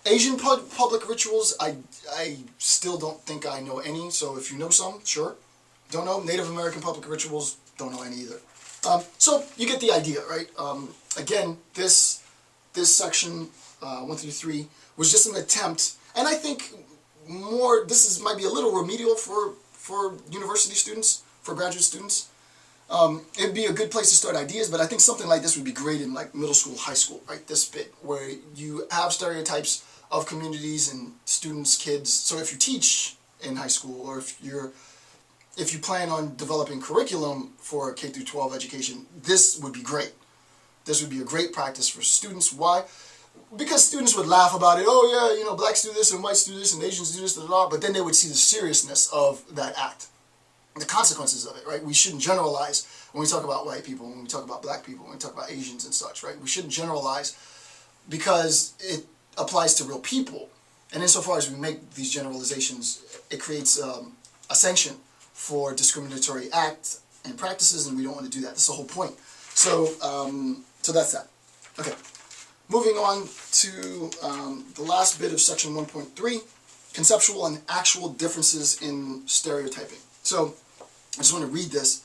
Asian public rituals, I still don't think I know any, so if you know some, sure. Don't know. Native American public rituals, don't know any either. So you get the idea, right? Again, this section, 1 through 3, was just an attempt, and I think might be a little remedial for university students, for graduate students. It'd be a good place to start ideas, but I think something like this would be great in like middle school, high school, right? This bit where you have stereotypes of communities and students, kids. So if you teach in high school, or if you plan on developing curriculum for K through 12 education, this would be great. This would be a great practice for students. Why? Because students would laugh about it. Oh yeah, you know, blacks do this and whites do this and Asians do this, but then they would see the seriousness of that act, the consequences of it, right? We shouldn't generalize when we talk about white people, when we talk about black people, when we talk about Asians and such, right? We shouldn't generalize because it applies to real people. And insofar as we make these generalizations, it creates a sanction for discriminatory acts and practices, and we don't want to do that. That's the whole point. So, so that's that. Okay. Moving on to the last bit of section 1.3, conceptual and actual differences in stereotyping. So, I just want to read this.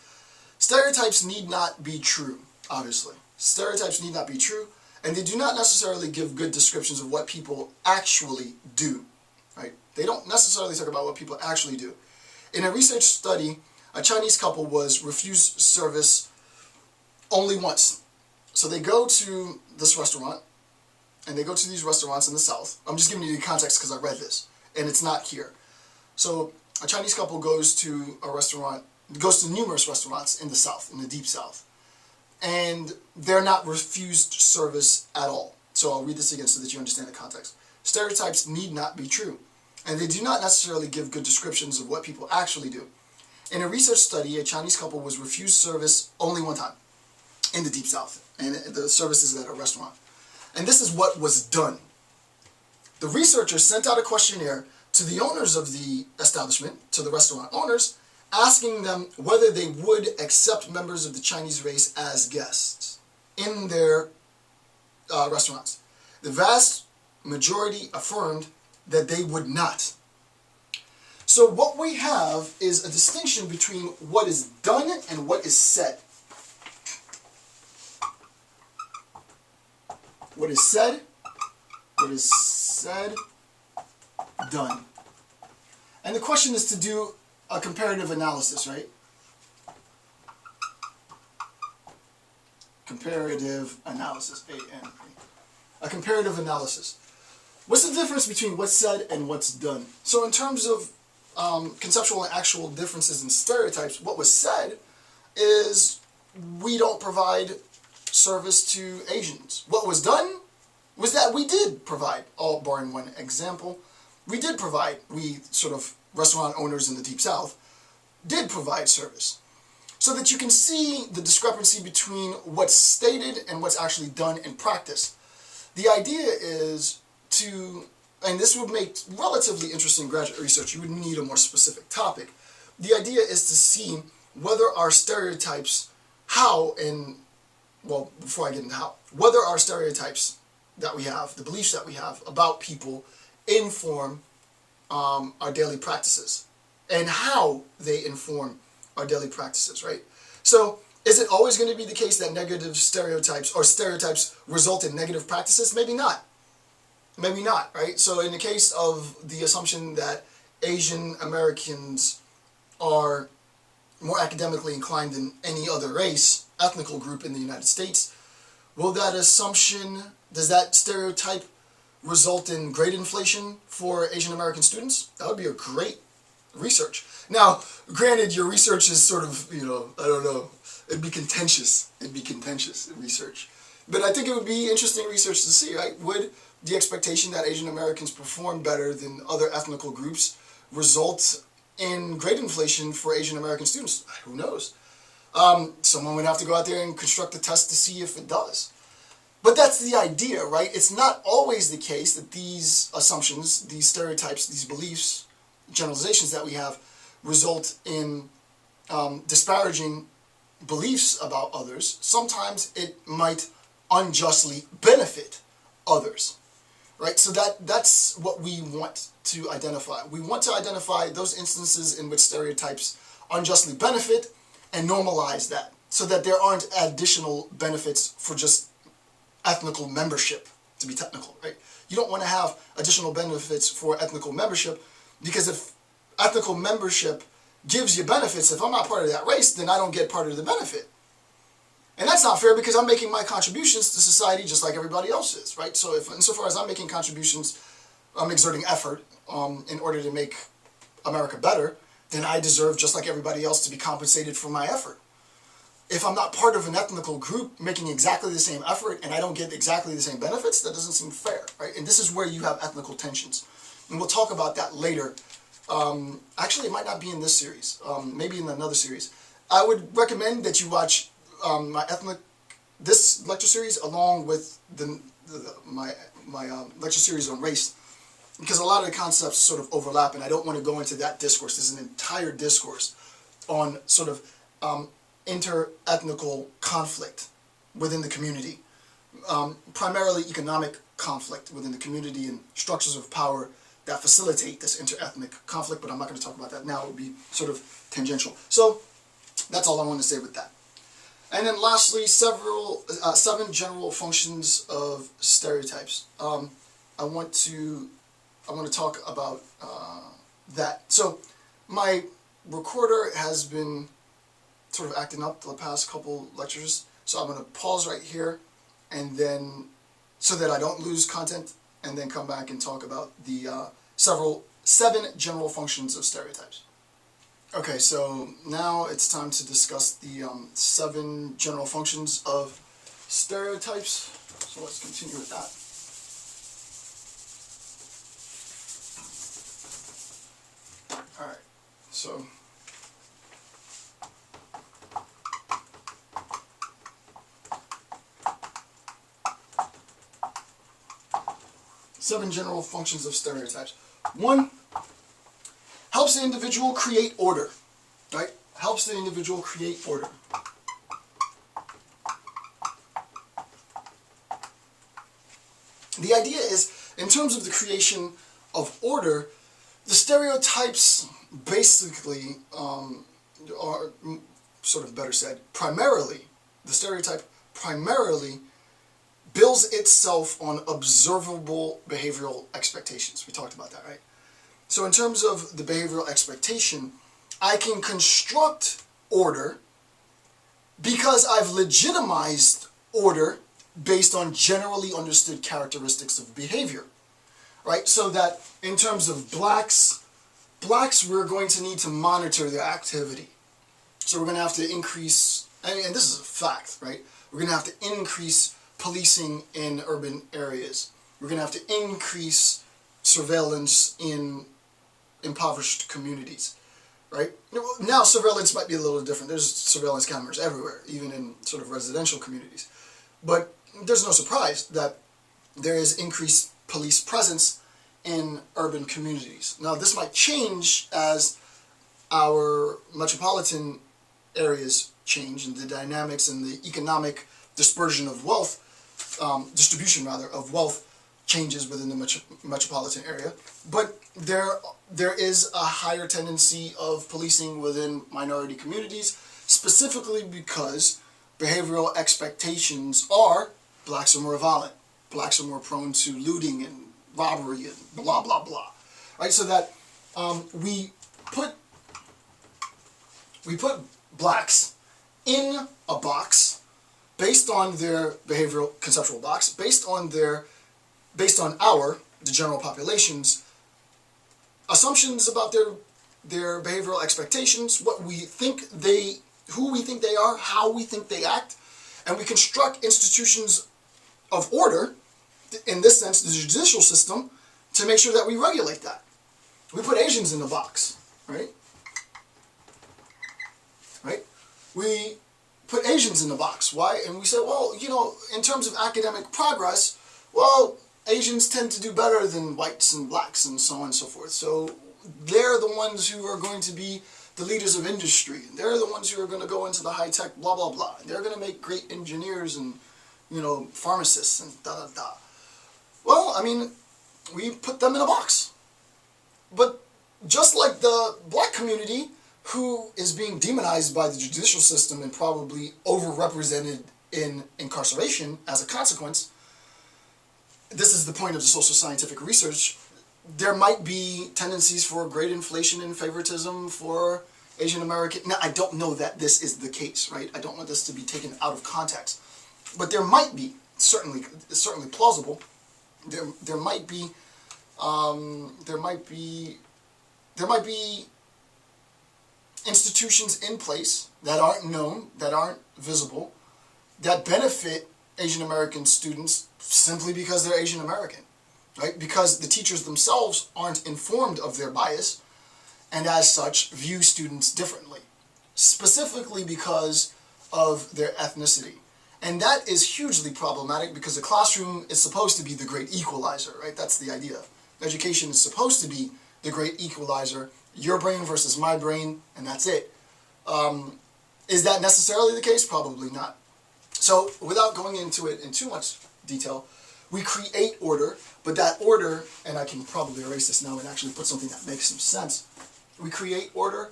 Stereotypes need not be true, obviously. Stereotypes need not be true, and they do not necessarily give good descriptions of what people actually do, right? They don't necessarily talk about what people actually do. In a research study, a Chinese couple was refused service only once. So they go to this restaurant, and they go to these restaurants in the South. I'm just giving you the context because I read this, and it's not here. So a Chinese couple goes to a restaurant, goes to numerous restaurants in the South, in the deep South, and they're not refused service at all. So I'll read this again so that you understand the context. Stereotypes need not be true, and they do not necessarily give good descriptions of what people actually do. In a research study, a Chinese couple was refused service only one time in the deep South, and the service is at a restaurant. And this is what was done. The researchers sent out a questionnaire to the owners of the establishment, to the restaurant owners, asking them whether they would accept members of the Chinese race as guests in their restaurants. The vast majority affirmed that they would not. So what we have is a distinction between what is done and what is said. What is said, done. And the question is to do a comparative analysis, right? Comparative analysis, A comparative analysis. What's the difference between what's said and what's done? So in terms of conceptual and actual differences in stereotypes, what was said is we don't provide service to Asians. What was done was that we did provide, all barring one example, we sort of restaurant owners in the Deep South did provide service. So that you can see the discrepancy between what's stated and what's actually done in practice. The idea is to, and this would make relatively interesting graduate research, you would need a more specific topic. The idea is to see whether our stereotypes, before I get into how, whether our stereotypes that we have, the beliefs that we have about people inform our daily practices, and how they inform our daily practices, right? So Is it always going to be the case that negative stereotypes or stereotypes result in negative practices? Maybe not. Maybe not, right? So in the case of the assumption that Asian Americans are more academically inclined than any other race, ethnical group in the United States, will that assumption, does that stereotype result in grade inflation for Asian American students? That would be a great research. Now, granted, your research is sort of, I don't know, it'd be contentious. It'd be contentious research. But I think it would be interesting research to see, right? Would the expectation that Asian Americans perform better than other ethnical groups result in grade inflation for Asian American students? Who knows? Someone would have to go out there and construct a test to see if it does. But that's the idea, right? It's not always the case that these assumptions, these stereotypes, these beliefs, generalizations that we have result in disparaging beliefs about others. Sometimes it might unjustly benefit others, right? So that's what we want to identify. We want to identify those instances in which stereotypes unjustly benefit and normalize that so that there aren't additional benefits for just ethnical membership, to be technical, right? You don't want to have additional benefits for ethnical membership, because if ethnical membership gives you benefits, if I'm not part of that race, then I don't get part of the benefit. And that's not fair, because I'm making my contributions to society just like everybody else is, right? So if, insofar as I'm making contributions, I'm exerting effort in order to make America better, then I deserve, just like everybody else, to be compensated for my effort. If I'm not part of an ethnical group making exactly the same effort and I don't get exactly the same benefits, that doesn't seem fair, right? And this is where you have ethnical tensions. And we'll talk about that later. Actually, it might not be in this series, maybe in another series. I would recommend that you watch this lecture series along with my lecture series on race, because a lot of the concepts sort of overlap, and I don't want to go into that discourse. There's an entire discourse on sort of inter-ethnical conflict within the community, primarily economic conflict within the community and structures of power that facilitate this inter-ethnic conflict, but I'm not going to talk about that now. It would be sort of tangential. So that's all I want to say with that. And then lastly, 7 general functions of stereotypes. I want to talk about that. So my recorder has been sort of acting up the past couple lectures, so I'm going to pause right here, and then so that I don't lose content, and then come back and talk about the 7 general functions of stereotypes. Okay, so now it's time to discuss the 7 general functions of stereotypes. So let's continue with that. All right, so seven general functions of stereotypes. 1, helps the individual create order, right? Helps the individual create order. The idea is, in terms of the creation of order, the stereotypes basically are, sort of better said, primarily, the stereotype primarily builds itself on observable behavioral expectations. We talked about that, right? So in terms of the behavioral expectation, I can construct order because I've legitimized order based on generally understood characteristics of behavior, right? So that in terms of blacks, we're going to need to monitor their activity. So we're going to have to increase, and this is a fact, right? We're going to have to increase policing in urban areas. We're going to have to increase surveillance in impoverished communities, right? Now surveillance might be a little different. There's surveillance cameras everywhere, even in sort of residential communities. But there's no surprise that there is increased police presence in urban communities. Now this might change as our metropolitan areas change and the dynamics and the economic dispersion of wealth, distribution rather, of wealth changes within the metropolitan area, but there is a higher tendency of policing within minority communities, specifically because behavioral expectations are blacks are more violent, blacks are more prone to looting and robbery and blah blah blah, right? So that we put blacks in a box based on their behavioral conceptual box, based on the general population's assumptions about their behavioral expectations, who we think they are, how we think they act, and we construct institutions of order, in this sense, the judicial system, to make sure that we regulate that. We put Asians in the box, right? Right? We put Asians in the box. Why? And we say, well, in terms of academic progress, well, Asians tend to do better than whites and blacks and so on and so forth. So they're the ones who are going to be the leaders of industry. They're the ones who are going to go into the high-tech blah, blah, blah. They're going to make great engineers and, pharmacists and da, da, da. Well, I mean, we put them in a box. But just like the black community, who is being demonized by the judicial system and probably overrepresented in incarceration as a consequence, this is the point of the social scientific research, there might be tendencies for great inflation and favoritism for Asian American. Now, I don't know that this is the case, right? I don't want this to be taken out of context. But there might be, certainly plausible, there might be institutions in place that aren't known, that aren't visible, that benefit Asian American students simply because they're Asian American, right? Because the teachers themselves aren't informed of their bias, and as such view students differently, specifically because of their ethnicity. And that is hugely problematic because the classroom is supposed to be the great equalizer, right? That's the idea. Education is supposed to be the great equalizer, your brain versus my brain, and that's it. Is that necessarily the case? Probably not. So without going into it in too much detail, we create order, but that order, and I can probably erase this now and actually put something that makes some sense. We create order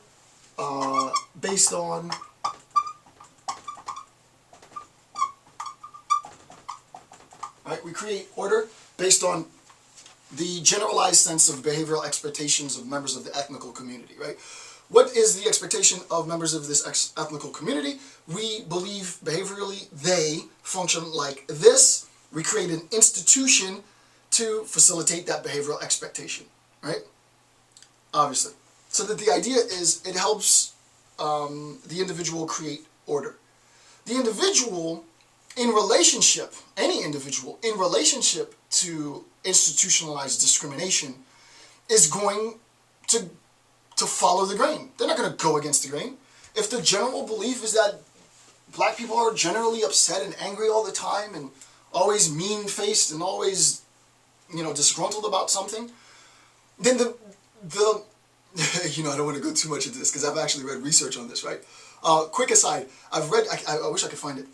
based on we create order based on the generalized sense of behavioral expectations of members of the ethnical community, right? What is the expectation of members of this ethnical community? We believe behaviorally they function like this. We create an institution to facilitate that behavioral expectation, right? Obviously. So that the idea is it helps the individual create order. The individual in relationship, any individual in relationship to institutionalized discrimination is going to follow the grain. They're not going to go against the grain. If the general belief is that black people are generally upset and angry all the time and always mean-faced and always, disgruntled about something, then the I don't want to go too much into this because I've actually read research on this, right? Quick aside, I wish I could find it.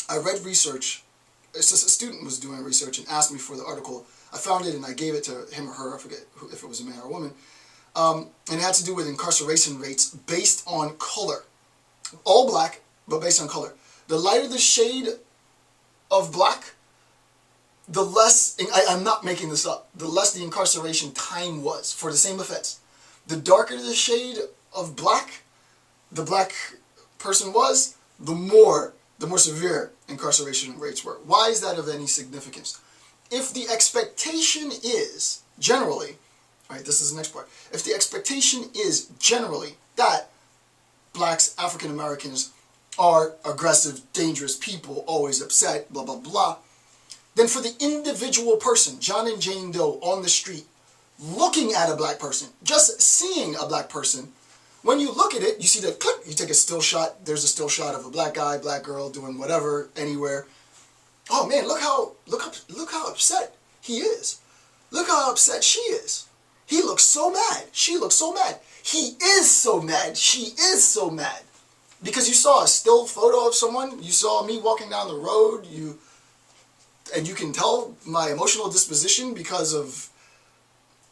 I read research. It's just a student was doing research and asked me for the article. I found it and I gave it to him or her. I forget if it was a man or a woman. And it had to do with incarceration rates based on color. All black, but based on color. The lighter the shade of black, the less, I'm not making this up, the less the incarceration time was for the same offense. The darker the shade of black the black person was, the more severe incarceration rates were. Why is that of any significance? If the expectation is generally, right, this is the next part, if the expectation is generally that blacks, African Americans are aggressive, dangerous people, always upset, blah, blah, blah, then for the individual person, John and Jane Doe on the street, looking at a black person, just seeing a black person, when you look at it, you see the clip, you take a still shot, there's a still shot of a black guy, black girl, doing whatever, anywhere. Oh man, look how upset he is. Look how upset she is. He looks so mad. She looks so mad. He is so mad. She is so mad. Because you saw a still photo of someone, you saw me walking down the road, and you can tell my emotional disposition because of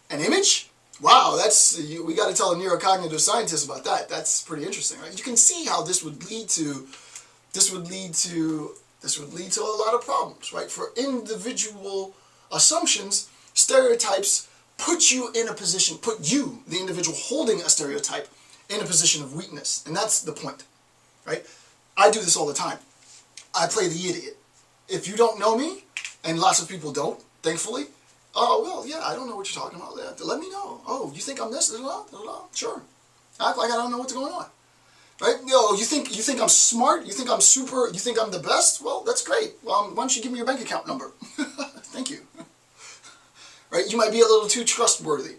an image? Wow, we got to tell a neurocognitive scientist about that. That's pretty interesting, right? You can see how this would lead to a lot of problems, right? For individual assumptions, stereotypes put you, the individual holding a stereotype, in a position of weakness. And that's the point, right? I do this all the time. I play the idiot. If you don't know me, and lots of people don't, thankfully, oh, well, yeah, I don't know what you're talking about. Let me know. Oh, you think I'm this? Sure. Act like I don't know what's going on. Right? You think I'm smart? You think I'm super? You think I'm the best? Well, that's great. Why don't you give me your bank account number? Thank you. Right? You might be a little too trustworthy.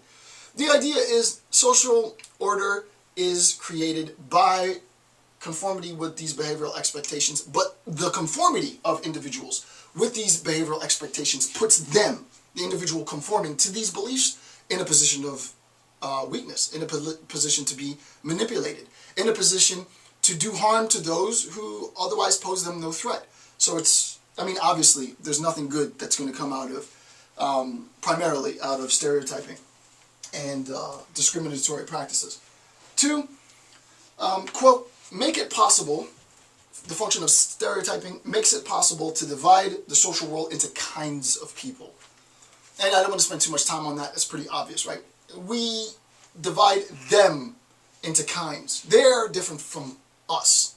The idea is social order is created by conformity with these behavioral expectations, but the conformity of individuals with these behavioral expectations puts them, the individual conforming to these beliefs, in a position of weakness, in a position to be manipulated, in a position to do harm to those who otherwise pose them no threat. So obviously, there's nothing good that's going to come out of, primarily out of stereotyping and discriminatory practices. 2, quote, make it possible, the function of stereotyping makes it possible to divide the social world into kinds of people. And I don't want to spend too much time on that. It's pretty obvious, right? We divide them into kinds. They're different from us.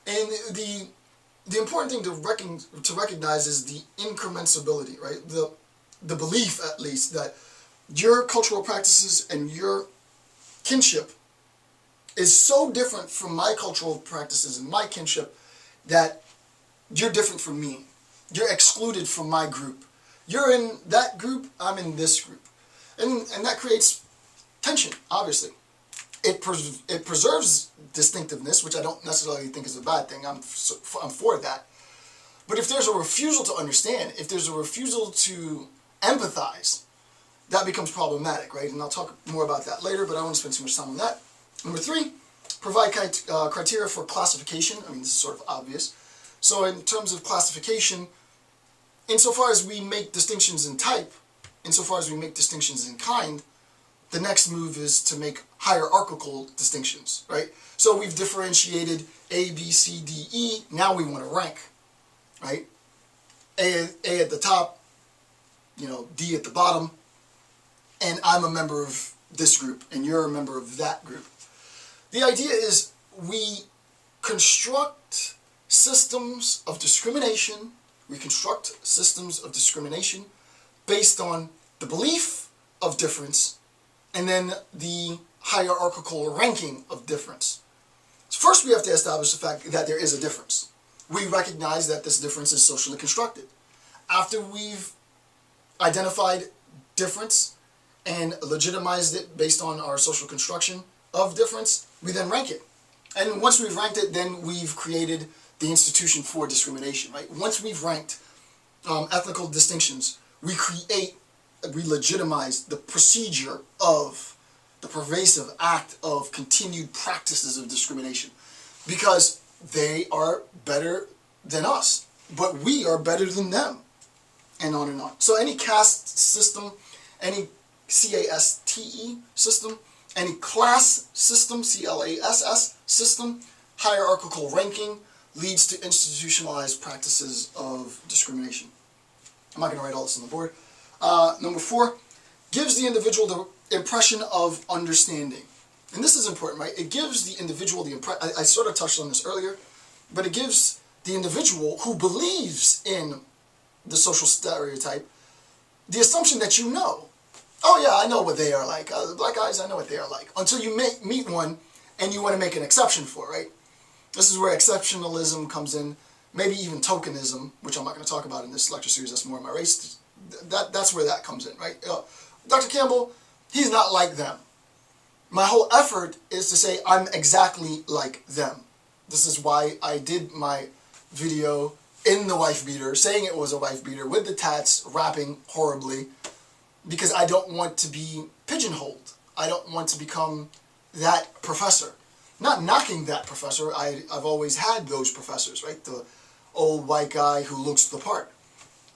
And the important thing to recognize is the incommensurability, right? The belief, at least, that your cultural practices and your kinship is so different from my cultural practices and my kinship that you're different from me. You're excluded from my group. You're in that group, I'm in this group. And that creates tension, obviously. It preserves distinctiveness, which I don't necessarily think is a bad thing. I'm for that. But if there's a refusal to understand, if there's a refusal to empathize, that becomes problematic, right? And I'll talk more about that later, but I don't want to spend too much time on that. Number 3, provide criteria for classification. I mean, this is sort of obvious. So in terms of classification, insofar as we make distinctions in type, insofar as we make distinctions in kind, the next move is to make hierarchical distinctions, right? So we've differentiated A, B, C, D, E. Now we want to rank, right? A at the top, D at the bottom, and I'm a member of this group, and you're a member of that group. The idea is we construct systems of discrimination. We construct systems of discrimination based on the belief of difference and then the hierarchical ranking of difference. So first we have to establish the fact that there is a difference. We recognize that this difference is socially constructed. After we've identified difference and legitimized it based on our social construction of difference, we then rank it. And once we've ranked it, then we've created the institution for discrimination, right? Once we've ranked ethnical distinctions, we legitimize the procedure of the pervasive act of continued practices of discrimination, because they are better than us, but we are better than them, and on and on. So any caste system, any CASTE system, any class system, CLASS system, hierarchical ranking leads to institutionalized practices of discrimination. I'm not going to write all this on the board. Number 4, gives the individual the impression of understanding. And this is important, right? It gives the individual the impression, I sort of touched on this earlier, but it gives the individual who believes in the social stereotype the assumption that you know. Oh yeah, I know what they are like. Black guys, I know what they are like. Until you meet one and you want to make an exception for, right? This is where exceptionalism comes in, maybe even tokenism, which I'm not going to talk about in this lecture series, that's more of my race. That's where that comes in, right? Dr. Campbell, he's not like them. My whole effort is to say I'm exactly like them. This is why I did my video in the wife beater, saying it was a wife beater, with the tats, rapping horribly, because I don't want to be pigeonholed. I don't want to become that professor. Not knocking that professor, I've always had those professors, right? The old white guy who looks the part.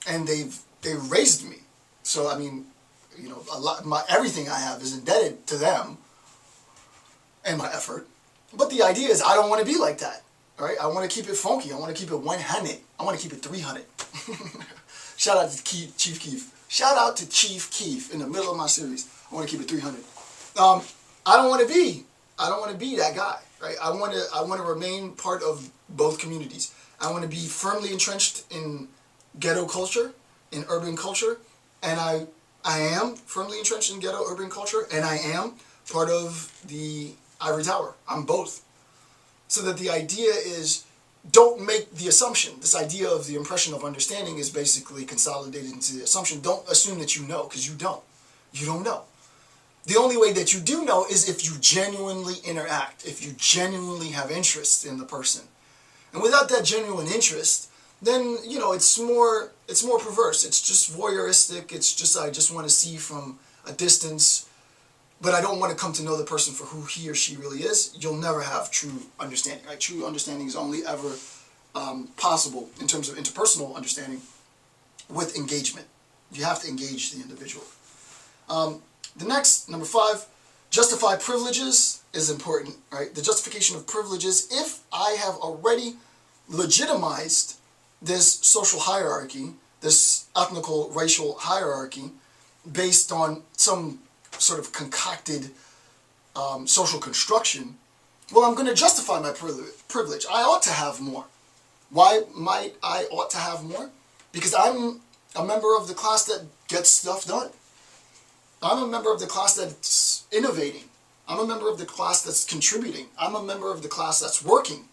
and they raised me. So I mean, you know, everything I have is indebted to them and my effort. But the idea is I don't want to be like that, right? I want to keep it funky. I want to keep it 100. I want to keep it 300. Shout out to Chief Keef. Shout out to Chief Keef in the middle of my series. I want to keep it 300. I don't want to be that guy, right? I want to remain part of both communities. I want to be firmly entrenched in ghetto culture, in urban culture, and I am firmly entrenched in ghetto urban culture, and I am part of the ivory tower. I'm both. So that the idea is, don't make the assumption. This idea of the impression of understanding is basically consolidated into the assumption. Don't assume that you know, because you don't. You don't know. The only way that you do know is if you genuinely interact, if you genuinely have interest in the person. And without that genuine interest, then, you know, it's more perverse. It's just voyeuristic. It's just, I just want to see from a distance, but I don't want to come to know the person for who he or she really is. You'll never have true understanding, right? True understanding is only ever possible in terms of interpersonal understanding with engagement. You have to engage the individual. The next, number 5, justify privileges is important, right? The justification of privileges, if I have already legitimized this social hierarchy, this ethnical racial hierarchy, based on some sort of concocted social construction, well, I'm going to justify my privilege. I ought to have more. Why might I ought to have more? Because I'm a member of the class that gets stuff done. I'm a member of the class that's innovating. I'm a member of the class that's contributing. I'm a member of the class that's working.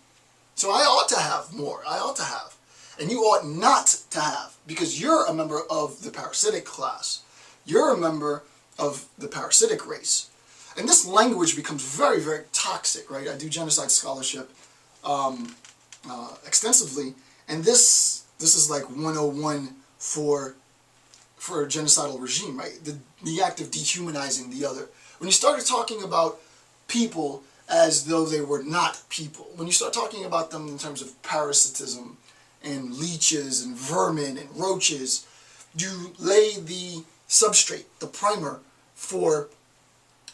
So I ought to have more. I ought to have. And you ought not to have, because you're a member of the parasitic class. You're a member of the parasitic race. And this language becomes very, very toxic, right? I do genocide scholarship extensively, and this is like 101 for a genocidal regime, right? The act of dehumanizing the other. When you started talking about people as though they were not people, when you start talking about them in terms of parasitism and leeches and vermin and roaches, you lay the substrate, the primer, for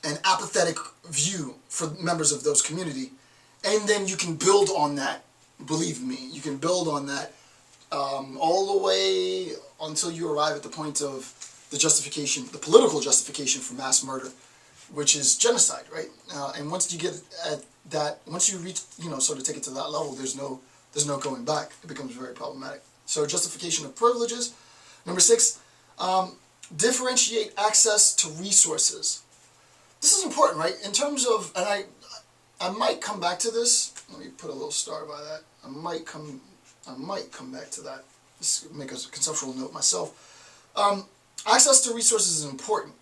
an apathetic view for members of those community, and then you can build on that. Believe me, you can build on that all the way until you arrive at the point of the justification, the political justification for mass murder, which is genocide, right? And once you get at that, once you reach, you know, sort of take it to that level, there's no going back. It becomes very problematic. So justification of privileges. Number 6, differentiate access to resources. This is important, right? In terms of, and I might come back to this. Let me put a little star by that. I might come back to that. Just make a conceptual note myself. Access to resources is important,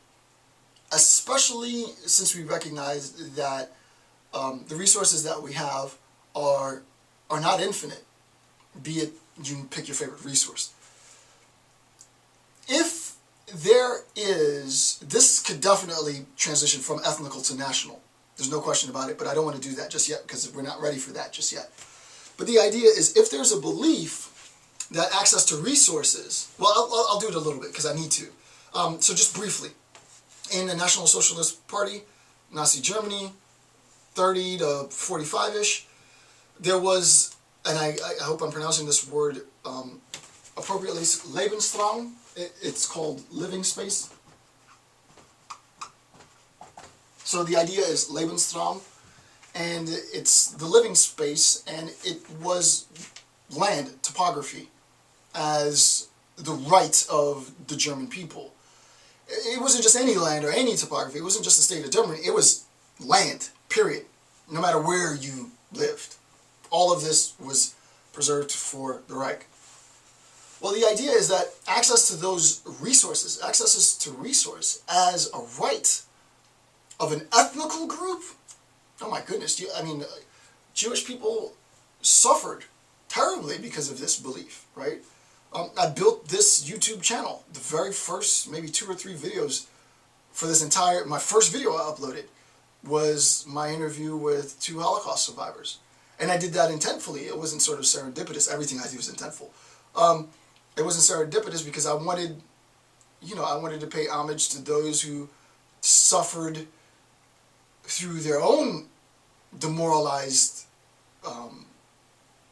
especially since we recognize that the resources that we have are not infinite. Be it, you can pick your favorite resource. If there is, this could definitely transition from ethnical to national. There's no question about it, but I don't want to do that just yet because we're not ready for that just yet. But the idea is, if there's a belief that access to resources, well, I'll do it a little bit because I need to. So just briefly, in the National Socialist Party, Nazi Germany, 30 to 45-ish, there was, and I hope I'm pronouncing this word appropriately, Lebensraum. It's called living space. So the idea is Lebensraum, and it's the living space, and it was land, topography, as the right of the German people. It wasn't just any land or any topography. It wasn't just the state of Germany. It was land, period, no matter where you lived. All of this was preserved for the Reich. Well, the idea is that access to those resources, access to resource as a right of an ethnical group, oh my goodness, I mean, Jewish people suffered terribly because of this belief, right? I built this YouTube channel. The very first, maybe 2 or 3 videos for this entire, my first video I uploaded was my interview with 2 Holocaust survivors. And I did that intentfully. It wasn't sort of serendipitous. Everything I do is intentful. It wasn't serendipitous because I wanted, I wanted to pay homage to those who suffered through demoralized,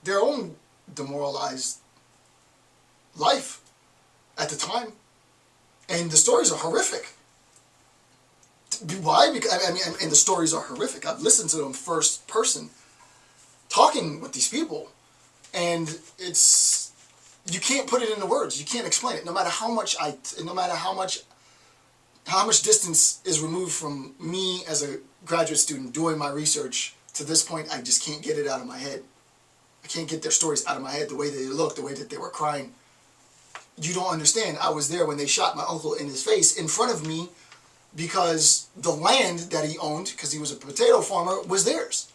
their own demoralized life at the time. And the stories are horrific. Why? Because, and the stories are horrific. I've listened to them first person, talking with these people, and you can't put it into words. You can't explain it. No matter how much distance is removed from me as a graduate student doing my research to this point, I just can't get it out of my head. I can't get their stories out of my head, the way they looked, the way that they were crying. You don't understand. I was there when they shot my uncle in his face in front of me because the land that he owned, because he was a potato farmer, was theirs.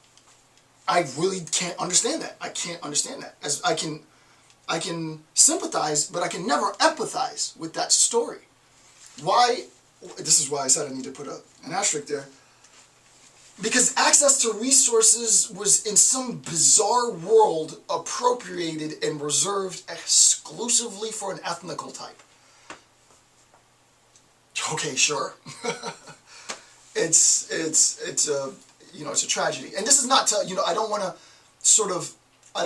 I really can't understand that. I can't understand that. As I can sympathize, but I can never empathize with that story. Why? This is why I said I need to put an asterisk there. Because access to resources was in some bizarre world appropriated and reserved exclusively for an ethnical type. Okay, sure. It's a tragedy. And this is not to, I don't want I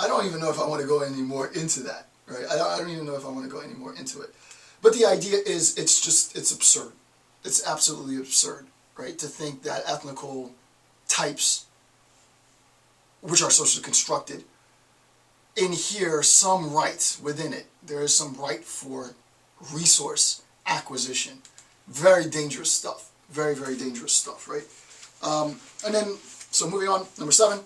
don't even know if I want to go any more into that, right? I don't even know if I want to go any more into it. But the idea is, it's absurd. It's absolutely absurd, right? To think that ethnical types, which are socially constructed, inhere some rights within it. There is some right for resource acquisition. Very dangerous stuff. Very, very dangerous stuff, right? And then, so moving on, number 7.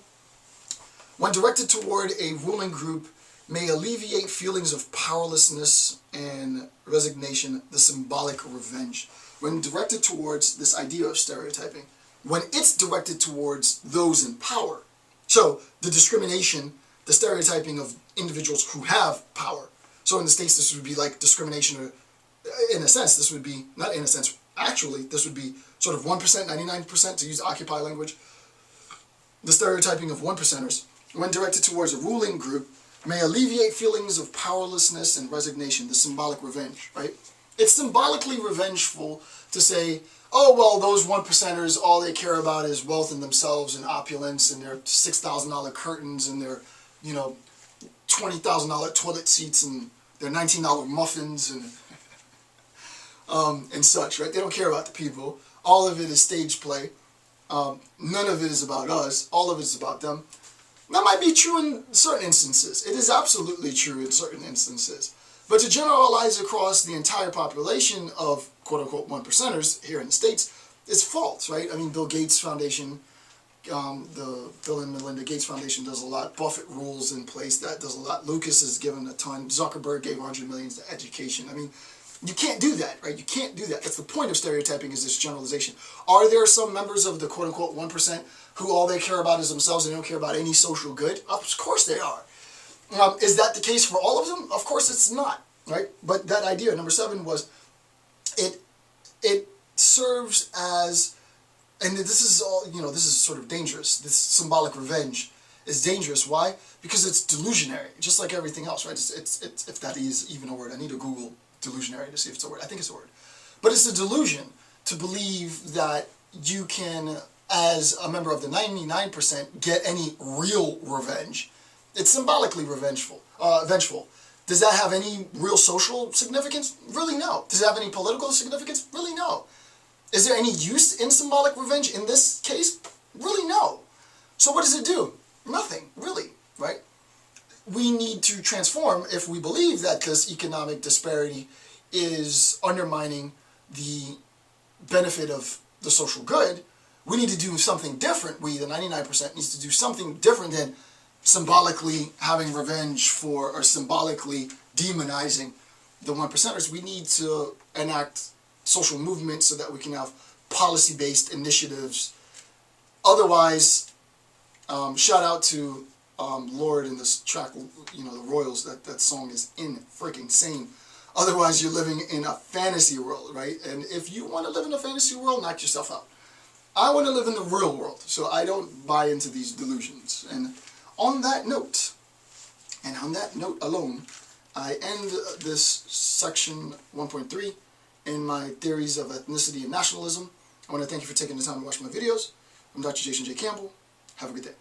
When directed toward a ruling group, may alleviate feelings of powerlessness and resignation, the symbolic revenge. When directed towards this idea of stereotyping, when it's directed towards those in power, so the discrimination, the stereotyping of individuals who have power. So in the States, this would be like discrimination, or in a sense, this would be, not in a sense, actually, this would be sort of 1%, 99%, to use Occupy language. The stereotyping of 1%ers, when directed towards a ruling group, may alleviate feelings of powerlessness and resignation, the symbolic revenge, right? It's symbolically revengeful to say, oh, well, those 1%ers, all they care about is wealth in themselves and opulence and their $6,000 curtains and their, $20,000 toilet seats and their $19 muffins and such, right? They don't care about the people. All of it is stage play. None of it is about us. All of it is about them. That might be true in certain instances. It is absolutely true in certain instances. But to generalize across the entire population of quote-unquote 1%ers here in the States is false, right? I mean, Bill Gates Foundation, the Bill and Melinda Gates Foundation does a lot. Buffett rules in place, that does a lot. Lucas has given a ton. Zuckerberg gave $100 million to education. I mean, you can't do that, right? You can't do that. That's the point of stereotyping, is this generalization. Are there some members of the quote-unquote 1% who all they care about is themselves and they don't care about any social good? Of course they are. Is that the case for all of them? Of course it's not, right? But that idea, number 7, was it serves as, and this is all, this is sort of dangerous. This symbolic revenge is dangerous. Why? Because it's delusionary, just like everything else, right? It's if that is even a word. I need to Google delusionary to see if it's a word. I think it's a word. But it's a delusion to believe that you can, as a member of the 99%, get any real revenge. It's symbolically vengeful. Does that have any real social significance? Really, no. Does it have any political significance? Really, no. Is there any use in symbolic revenge in this case? Really, no. So what does it do? Nothing, really, right? We need to transform if we believe that this economic disparity is undermining the benefit of the social good. We need to do something different. We, the 99%, needs to do something different than symbolically having revenge for, or symbolically demonizing the 1%ers. We need to enact social movements so that we can have policy-based initiatives. Otherwise, shout out to Lord in this track, the Royals, that song is freaking insane. Otherwise, you're living in a fantasy world, right? And if you want to live in a fantasy world, knock yourself out. I want to live in the real world, so I don't buy into these delusions. And on that note, and on that note alone, I end this section 1.3 in my theories of ethnicity and nationalism. I want to thank you for taking the time to watch my videos. I'm Dr. Jason J. Campbell. Have a good day.